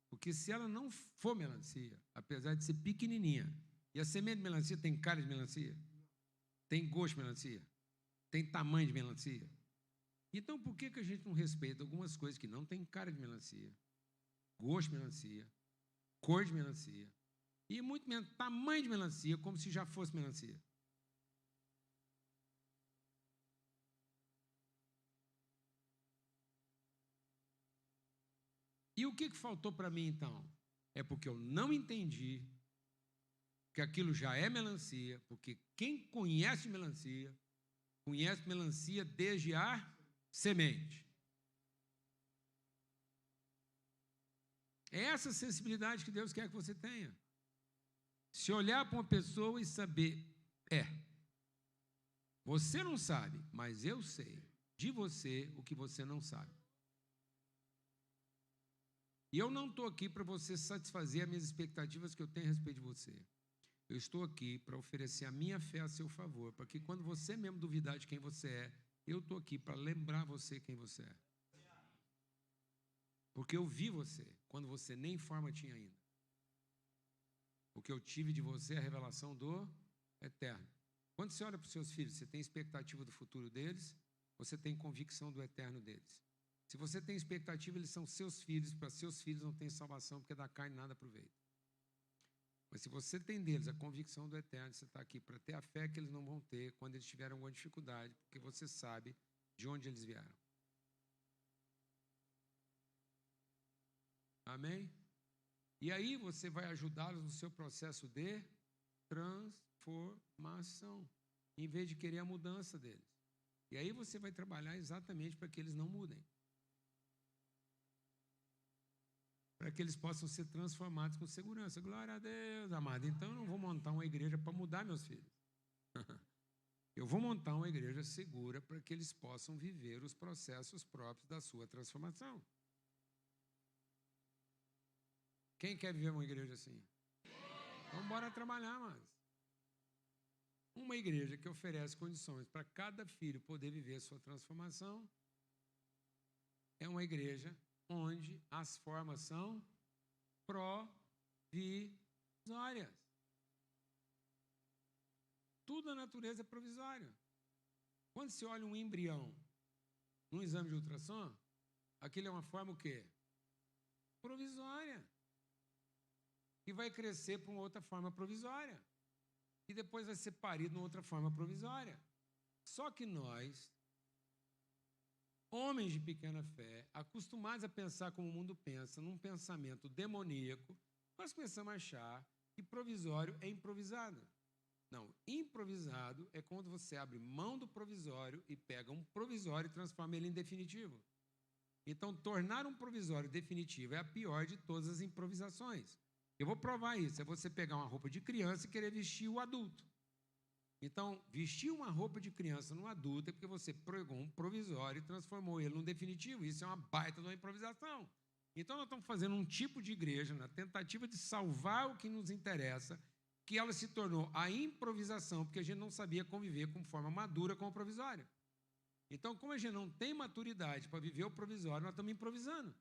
Porque se ela não for melancia, apesar de ser pequenininha, e a semente de melancia tem cara de melancia? Tem gosto de melancia? Tem tamanho de melancia? Então, por que a gente não respeita algumas coisas que não tem cara de melancia, gosto de melancia, cor de melancia, e muito menos tamanho de melancia, como se já fosse melancia? E o que faltou para mim, então? É porque eu não entendi que aquilo já é melancia, porque quem conhece melancia desde a semente. É essa sensibilidade que Deus quer que você tenha. Se olhar para uma pessoa e saber, você não sabe, mas eu sei de você o que você não sabe. E eu não estou aqui para você satisfazer as minhas expectativas que eu tenho a respeito de você. Eu estou aqui para oferecer a minha fé a seu favor, para que quando você mesmo duvidar de quem você é, eu estou aqui para lembrar você quem você é. Porque eu vi você quando você nem forma tinha ainda. Porque eu tive de você a revelação do eterno. Quando você olha para os seus filhos, você tem expectativa do futuro deles, você tem convicção do eterno deles. Se você tem expectativa, eles são seus filhos, para seus filhos não tem salvação, porque da carne nada aproveita. Mas se você tem deles a convicção do eterno, você está aqui para ter a fé que eles não vão ter quando eles tiverem alguma dificuldade, porque você sabe de onde eles vieram. Amém? E aí você vai ajudá-los no seu processo de transformação, em vez de querer a mudança deles. E aí você vai trabalhar exatamente para que eles não mudem. Para que eles possam ser transformados com segurança. Glória a Deus, amado. Então eu não vou montar uma igreja para mudar meus filhos. Eu vou montar uma igreja segura para que eles possam viver os processos próprios da sua transformação. Quem quer viver uma igreja assim? Então bora trabalhar, amado. Uma igreja que oferece condições para cada filho poder viver a sua transformação é uma igreja onde as formas são provisórias. Tudo na natureza é provisório. Quando se olha um embrião num exame de ultrassom, aquilo é uma forma o quê? Provisória. E vai crescer para uma outra forma provisória. E depois vai ser parido numa outra forma provisória. Só que nós, homens de pequena fé, acostumados a pensar como o mundo pensa, num pensamento demoníaco, nós começamos a achar que provisório é improvisado. Não, improvisado é quando você abre mão do provisório e pega um provisório e transforma ele em definitivo. Então, tornar um provisório definitivo é a pior de todas as improvisações. Eu vou provar isso. É você pegar uma roupa de criança e querer vestir o adulto. Então, vestir uma roupa de criança no adulto é porque você pegou um provisório e transformou ele num definitivo. Isso é uma baita de uma improvisação. Então, nós estamos fazendo um tipo de igreja na tentativa de salvar o que nos interessa, que ela se tornou a improvisação, porque a gente não sabia conviver com forma madura com o provisório. Então, como a gente não tem maturidade para viver o provisório, nós estamos improvisando.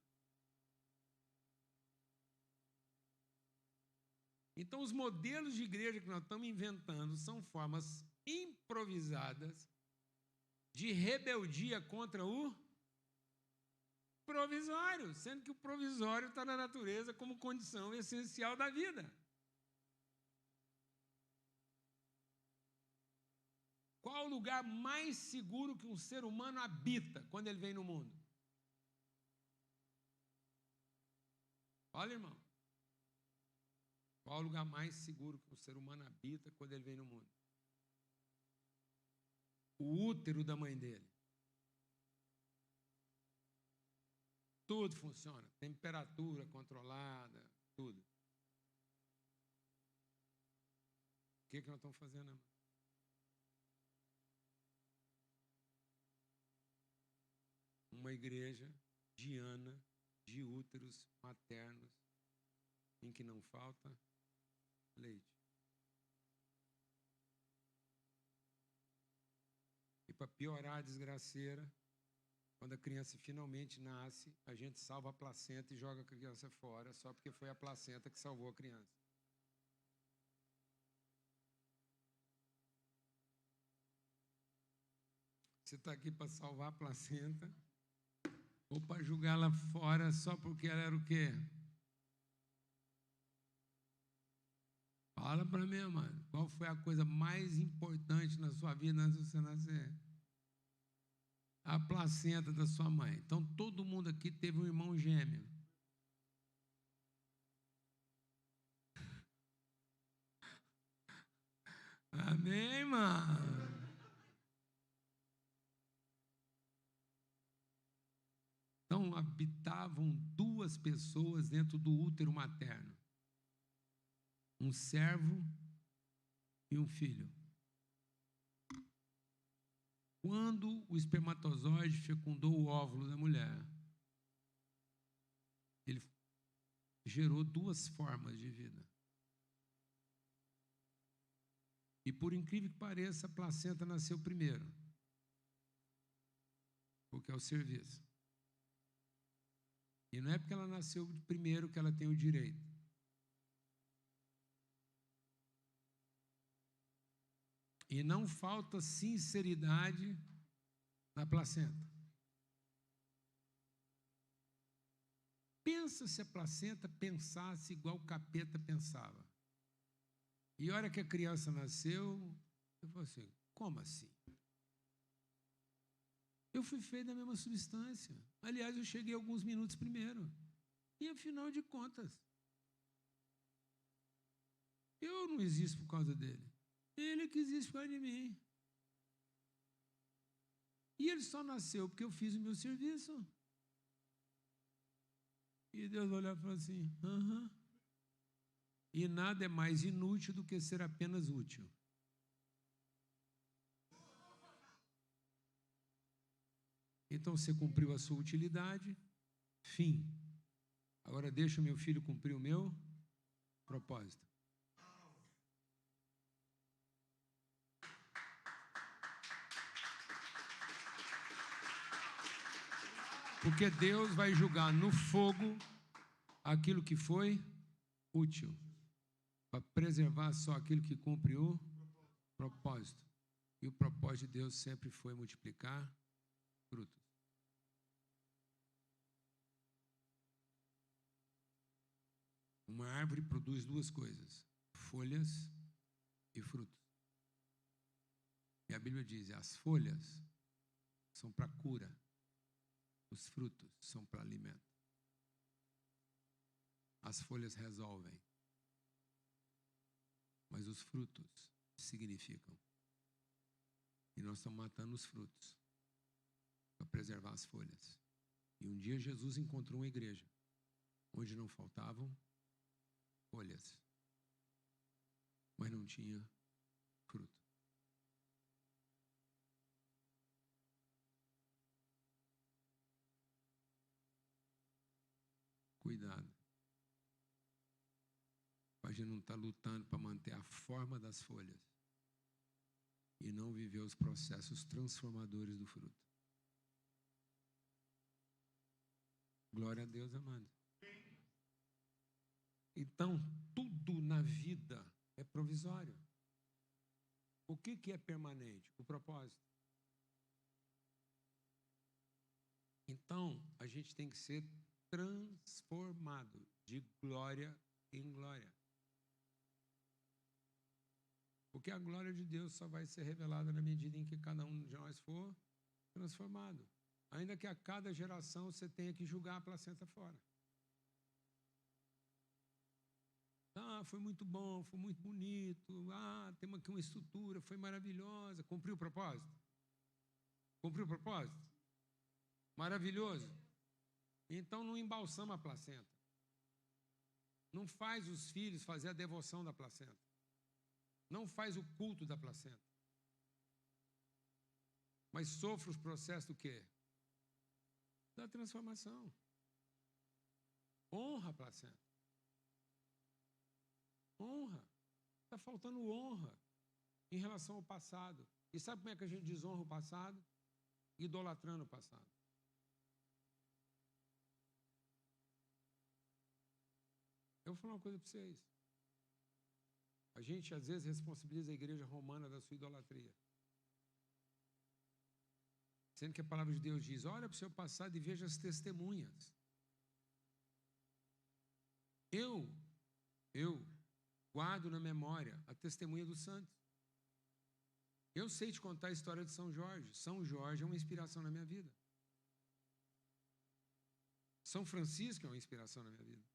Então, os modelos de igreja que nós estamos inventando são formas improvisadas de rebeldia contra o provisório, sendo que o provisório está na natureza como condição essencial da vida. Qual o lugar mais seguro que um ser humano habita quando ele vem no mundo? Olha, irmão. Qual o lugar mais seguro que um ser humano habita quando ele vem no mundo? O útero da mãe dele. Tudo funciona. Temperatura controlada, tudo. O que nós estamos fazendo, irmão? Uma igreja diana de úteros maternos em que não falta leite. E para piorar a desgraceira, quando a criança finalmente nasce, a gente salva a placenta e joga a criança fora, só porque foi a placenta que salvou a criança. Você está aqui para salvar a placenta ou para jogá-la fora só porque ela era o quê? Fala para mim, mano. Qual foi a coisa mais importante na sua vida antes de você nascer? A placenta da sua mãe. Então, todo mundo aqui teve um irmão gêmeo. Amém, mano? Então, habitavam duas pessoas dentro do útero materno. Um servo e um filho. Quando o espermatozoide fecundou o óvulo da mulher, ele gerou duas formas de vida. E por incrível que pareça, a placenta nasceu primeiro, porque é o serviço. E não é porque ela nasceu primeiro que ela tem o direito. E não falta sinceridade na placenta. Pensa se a placenta pensasse igual o capeta pensava. E a hora que a criança nasceu, eu falei assim, como assim? Eu fui feito da mesma substância. Aliás, eu cheguei alguns minutos primeiro. E afinal de contas, eu não existo por causa dele. Ele é que existe por causa de mim. E ele só nasceu porque eu fiz o meu serviço. E Deus olhou e falou assim, aham. E nada é mais inútil do que ser apenas útil. Então você cumpriu a sua utilidade, fim. Agora deixa o meu filho cumprir o meu propósito. Porque Deus vai julgar no fogo aquilo que foi útil, para preservar só aquilo que cumpre o propósito. E o propósito de Deus sempre foi multiplicar frutos. Uma árvore produz duas coisas, folhas e frutos. E a Bíblia diz, as folhas são para cura, os frutos são para alimento. As folhas resolvem, mas os frutos significam. E nós estamos matando os frutos para preservar as folhas. E um dia Jesus encontrou uma igreja onde não faltavam folhas, mas não tinha fruto. Cuidado. A gente não está lutando para manter a forma das folhas e não viver os processos transformadores do fruto. Glória a Deus, amado. Então, tudo na vida é provisório. O que é permanente? O propósito. Então, a gente tem que ser transformado de glória em glória. Porque a glória de Deus só vai ser revelada na medida em que cada um de nós for transformado. Ainda que a cada geração você tenha que julgar a placenta fora. Ah, foi muito bom, foi muito bonito. Ah, temos aqui uma estrutura, foi maravilhosa. Cumpriu o propósito? Cumpriu o propósito? Maravilhoso. Então não embalsama a placenta. Não faz os filhos fazer a devoção da placenta. Não faz o culto da placenta. Mas sofre os processos do quê? Da transformação. Honra a placenta. Honra. Está faltando honra em relação ao passado. E sabe como é que a gente desonra o passado? Idolatrando o passado. Eu vou falar uma coisa para vocês. A gente, às vezes, responsabiliza a igreja romana da sua idolatria. Sendo que a palavra de Deus diz, olha para o seu passado e veja as testemunhas. Eu guardo na memória a testemunha dos santos. Eu sei te contar a história de São Jorge. São Jorge é uma inspiração na minha vida. São Francisco é uma inspiração na minha vida.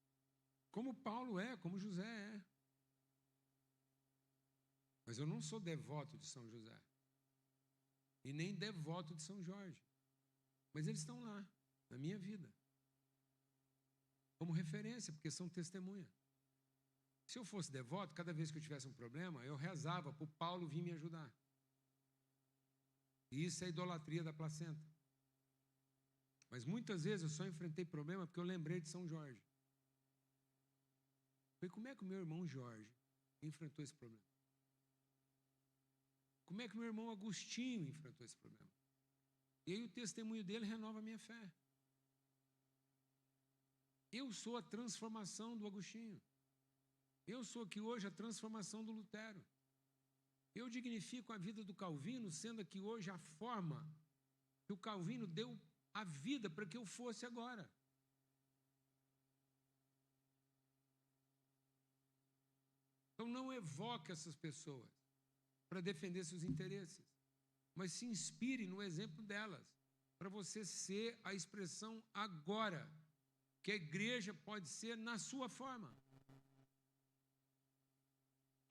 Como Paulo é, como José é. Mas eu não sou devoto de São José. E nem devoto de São Jorge. Mas eles estão lá, na minha vida. Como referência, porque são testemunha. Se eu fosse devoto, cada vez que eu tivesse um problema, eu rezava para o Paulo vir me ajudar. E isso é a idolatria da placenta. Mas muitas vezes eu só enfrentei problema porque eu lembrei de São Jorge. Falei, como é que o meu irmão Jorge enfrentou esse problema? Como é que meu irmão Agostinho enfrentou esse problema? E aí o testemunho dele renova a minha fé. Eu sou a transformação do Agostinho. Eu sou aqui hoje a transformação do Lutero. Eu dignifico a vida do Calvino, sendo aqui hoje a forma que o Calvino deu a vida para que eu fosse agora. Então não evoque essas pessoas para defender seus interesses, mas se inspire no exemplo delas, para você ser a expressão agora, que a igreja pode ser na sua forma.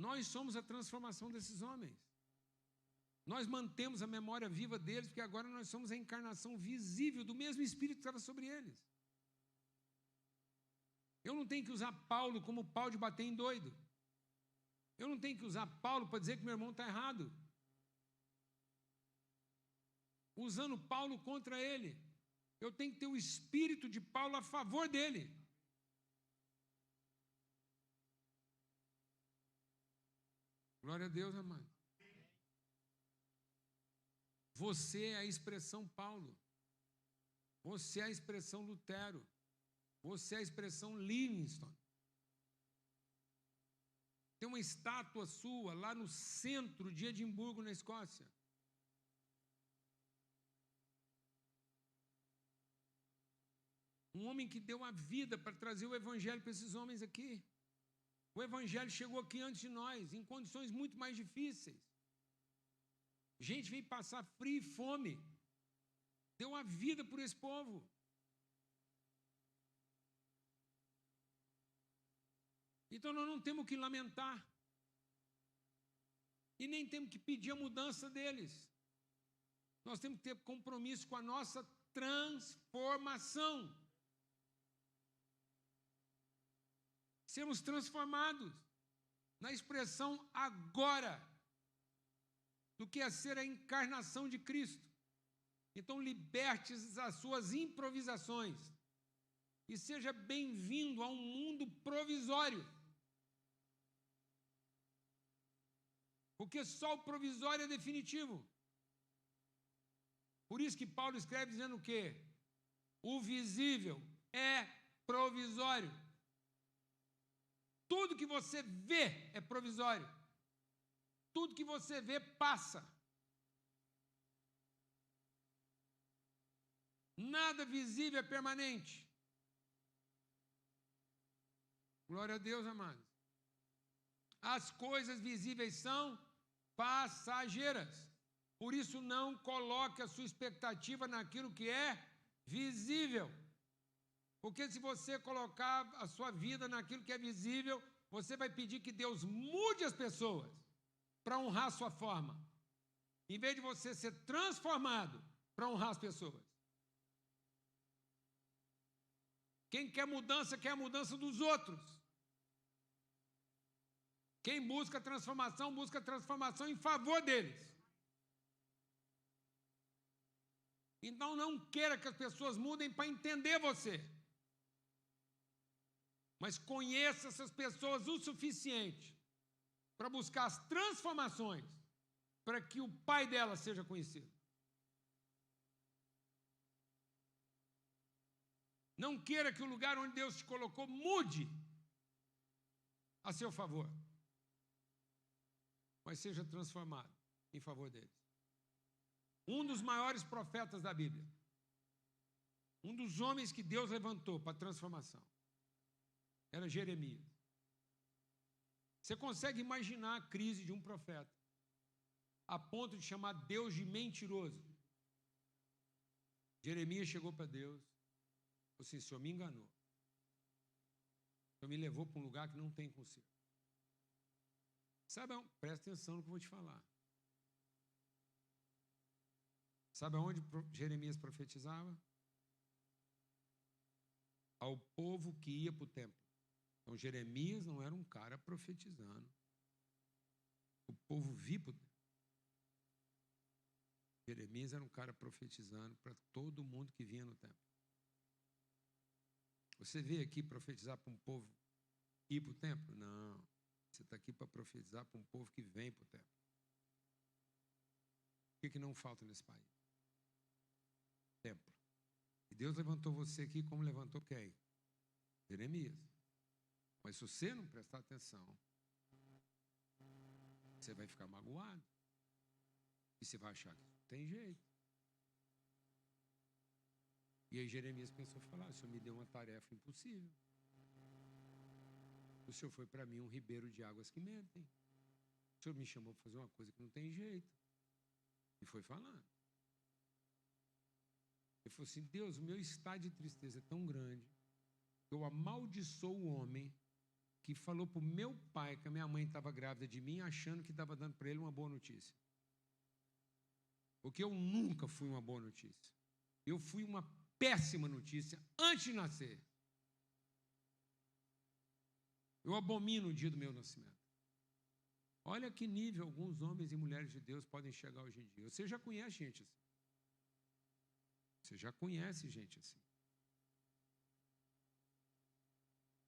Nós somos a transformação desses homens. Nós mantemos a memória viva deles, porque agora nós somos a encarnação visível do mesmo Espírito que estava sobre eles. Eu não tenho que usar Paulo como pau de bater em doido. Eu não tenho que usar Paulo para dizer que meu irmão está errado. Usando Paulo contra ele. Eu tenho que ter o espírito de Paulo a favor dele. Glória a Deus, amado. Você é a expressão Paulo. Você é a expressão Lutero. Você é a expressão Livingstone. Tem uma estátua sua lá no centro de Edimburgo, na Escócia. Um homem que deu a vida para trazer o evangelho para esses homens aqui. O evangelho chegou aqui antes de nós, em condições muito mais difíceis. Gente veio passar frio e fome. Deu a vida por esse povo. Então nós não temos que lamentar. E nem temos que pedir a mudança deles. Nós temos que ter compromisso com a nossa transformação. Sermos transformados na expressão agora do que é ser a encarnação de Cristo. Então, liberte-se das suas improvisações e seja bem-vindo a um mundo provisório. Porque só o provisório é definitivo. Por isso que Paulo escreve dizendo o quê? O visível é provisório. Tudo que você vê é provisório. Tudo que você vê passa. Nada visível é permanente. Glória a Deus, amados. As coisas visíveis são passageiras. Por isso, não coloque a sua expectativa naquilo que é visível. Porque se você colocar a sua vida naquilo que é visível, você vai pedir que Deus mude as pessoas para honrar a sua forma, em vez de você ser transformado para honrar as pessoas. Quem quer a mudança dos outros. Quem busca a transformação em favor deles. Então não queira que as pessoas mudem para entender você. Mas conheça essas pessoas o suficiente para buscar as transformações para que o pai delas seja conhecido. Não queira que o lugar onde Deus te colocou mude a seu favor, mas seja transformado em favor deles. Um dos maiores profetas da Bíblia, um dos homens que Deus levantou para a transformação, era Jeremias. Você consegue imaginar a crise de um profeta a ponto de chamar Deus de mentiroso? Jeremias chegou para Deus e falou assim: o Senhor me enganou. O Senhor me levou para um lugar que não tem conserto. Sabe, presta atenção no que eu vou te falar. Sabe aonde Jeremias profetizava? Ao povo que ia para o templo. Então, Jeremias não era um cara profetizando. O povo via para o templo. Jeremias era um cara profetizando para todo mundo que vinha no templo. Você veio aqui profetizar para um povo ir para o templo? Não. Você está aqui para profetizar para um povo que vem para o templo. O que não falta nesse país? Templo. E Deus levantou você aqui como levantou quem? Jeremias. Mas se você não prestar atenção, você vai ficar magoado. E você vai achar que não tem jeito. E aí Jeremias pensou e falou: o Senhor me deu uma tarefa impossível. O Senhor foi para mim um ribeiro de águas que mentem. O Senhor me chamou para fazer uma coisa que não tem jeito. E foi falando. Ele falou assim: Deus, o meu estado de tristeza é tão grande que eu amaldiçoo o homem que falou para o meu pai que a minha mãe estava grávida de mim, achando que estava dando para ele uma boa notícia. Porque eu nunca fui uma boa notícia. Eu fui uma péssima notícia antes de nascer. Eu abomino o dia do meu nascimento. Olha que nível alguns homens e mulheres de Deus podem chegar hoje em dia. Você já conhece gente assim. Você já conhece gente assim.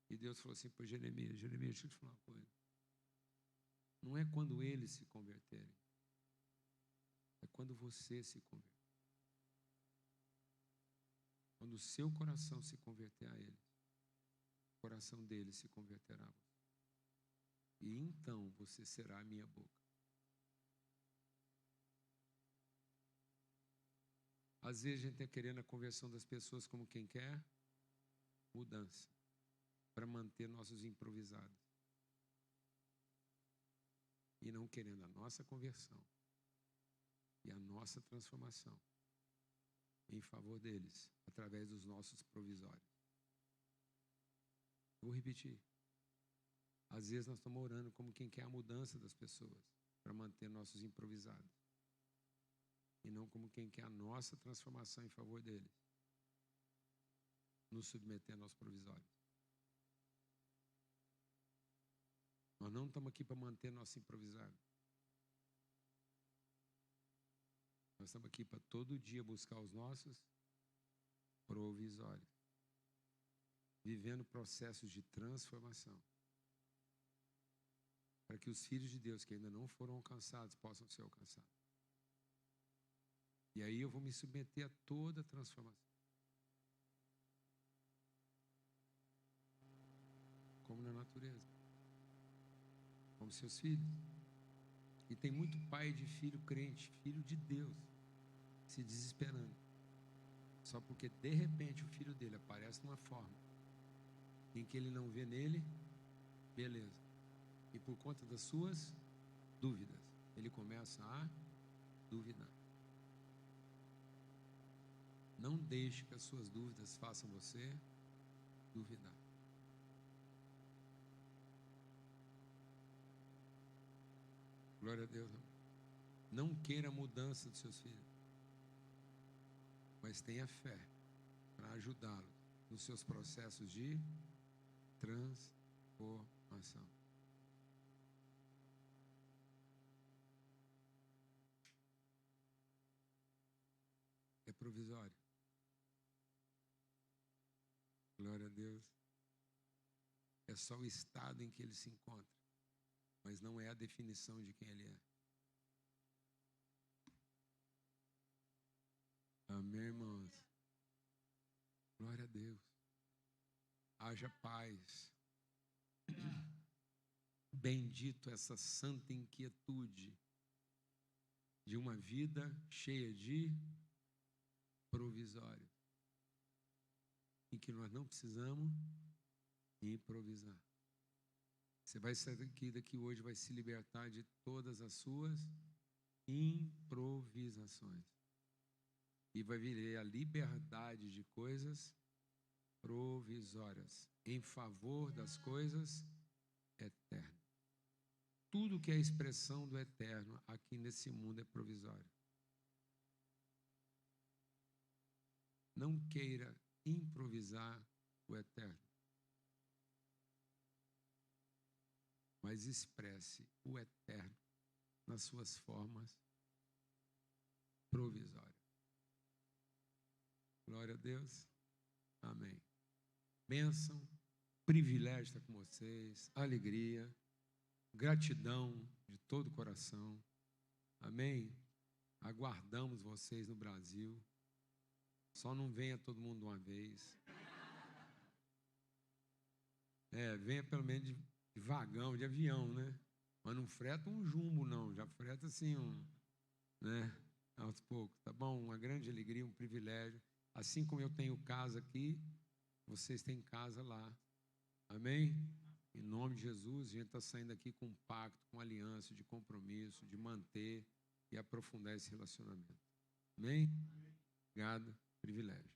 E Deus falou assim para Jeremias: Jeremias, deixa eu te falar uma coisa. Não é quando eles se converterem. É quando você se converter. Quando o seu coração se converter a eles, o coração deles se converterá a você. E então você será a minha boca. Às vezes a gente está querendo a conversão das pessoas como quem quer mudança, para manter nossos improvisados. E não querendo a nossa conversão e a nossa transformação em favor deles, através dos nossos provisórios. Vou repetir. Às vezes nós estamos orando como quem quer a mudança das pessoas para manter nossos improvisados. E não como quem quer a nossa transformação em favor deles. Nos submetendo aos provisórios. Nós não estamos aqui para manter nosso improvisado. Nós estamos aqui para todo dia buscar os nossos provisórios. Vivendo processos de transformação. Para que os filhos de Deus que ainda não foram alcançados possam ser alcançados. E aí eu vou me submeter a toda a transformação. Como na natureza. Como seus filhos. E tem muito pai de filho crente, filho de Deus, se desesperando. Só porque de repente o filho dele aparece numa forma em que ele não vê nele, beleza. E por conta das suas dúvidas, ele começa a duvidar. Não deixe que as suas dúvidas façam você duvidar. Glória a Deus. Não queira a mudança dos seus filhos, mas tenha fé para ajudá-los nos seus processos de transformação. É provisório. Glória a Deus. É só o estado em que ele se encontra, mas não é a definição de quem ele é. Amém, irmãos? Glória a Deus. Haja paz. Bendito essa santa inquietude de uma vida cheia de provisório, em que nós não precisamos improvisar. Você vai sair daqui hoje, vai se libertar de todas as suas improvisações. E vai viver a liberdade de coisas provisórias, em favor das coisas eternas. Tudo que é expressão do eterno aqui nesse mundo é provisório. Não queira improvisar o eterno, mas expresse o eterno nas suas formas provisórias. Glória a Deus. Amém. Bênção, privilégio estar com vocês, alegria, gratidão de todo o coração. Amém. Aguardamos vocês no Brasil. Só não venha todo mundo de uma vez. Venha pelo menos de vagão, de avião, né? Mas não freta um jumbo, não. Já freta assim né? Aos poucos, tá bom? Uma grande alegria, um privilégio. Assim como eu tenho casa aqui, vocês têm casa lá. Amém? Em nome de Jesus, a gente está saindo aqui com um pacto, com aliança, de compromisso, de manter e aprofundar esse relacionamento. Amém? Obrigado, privilégio.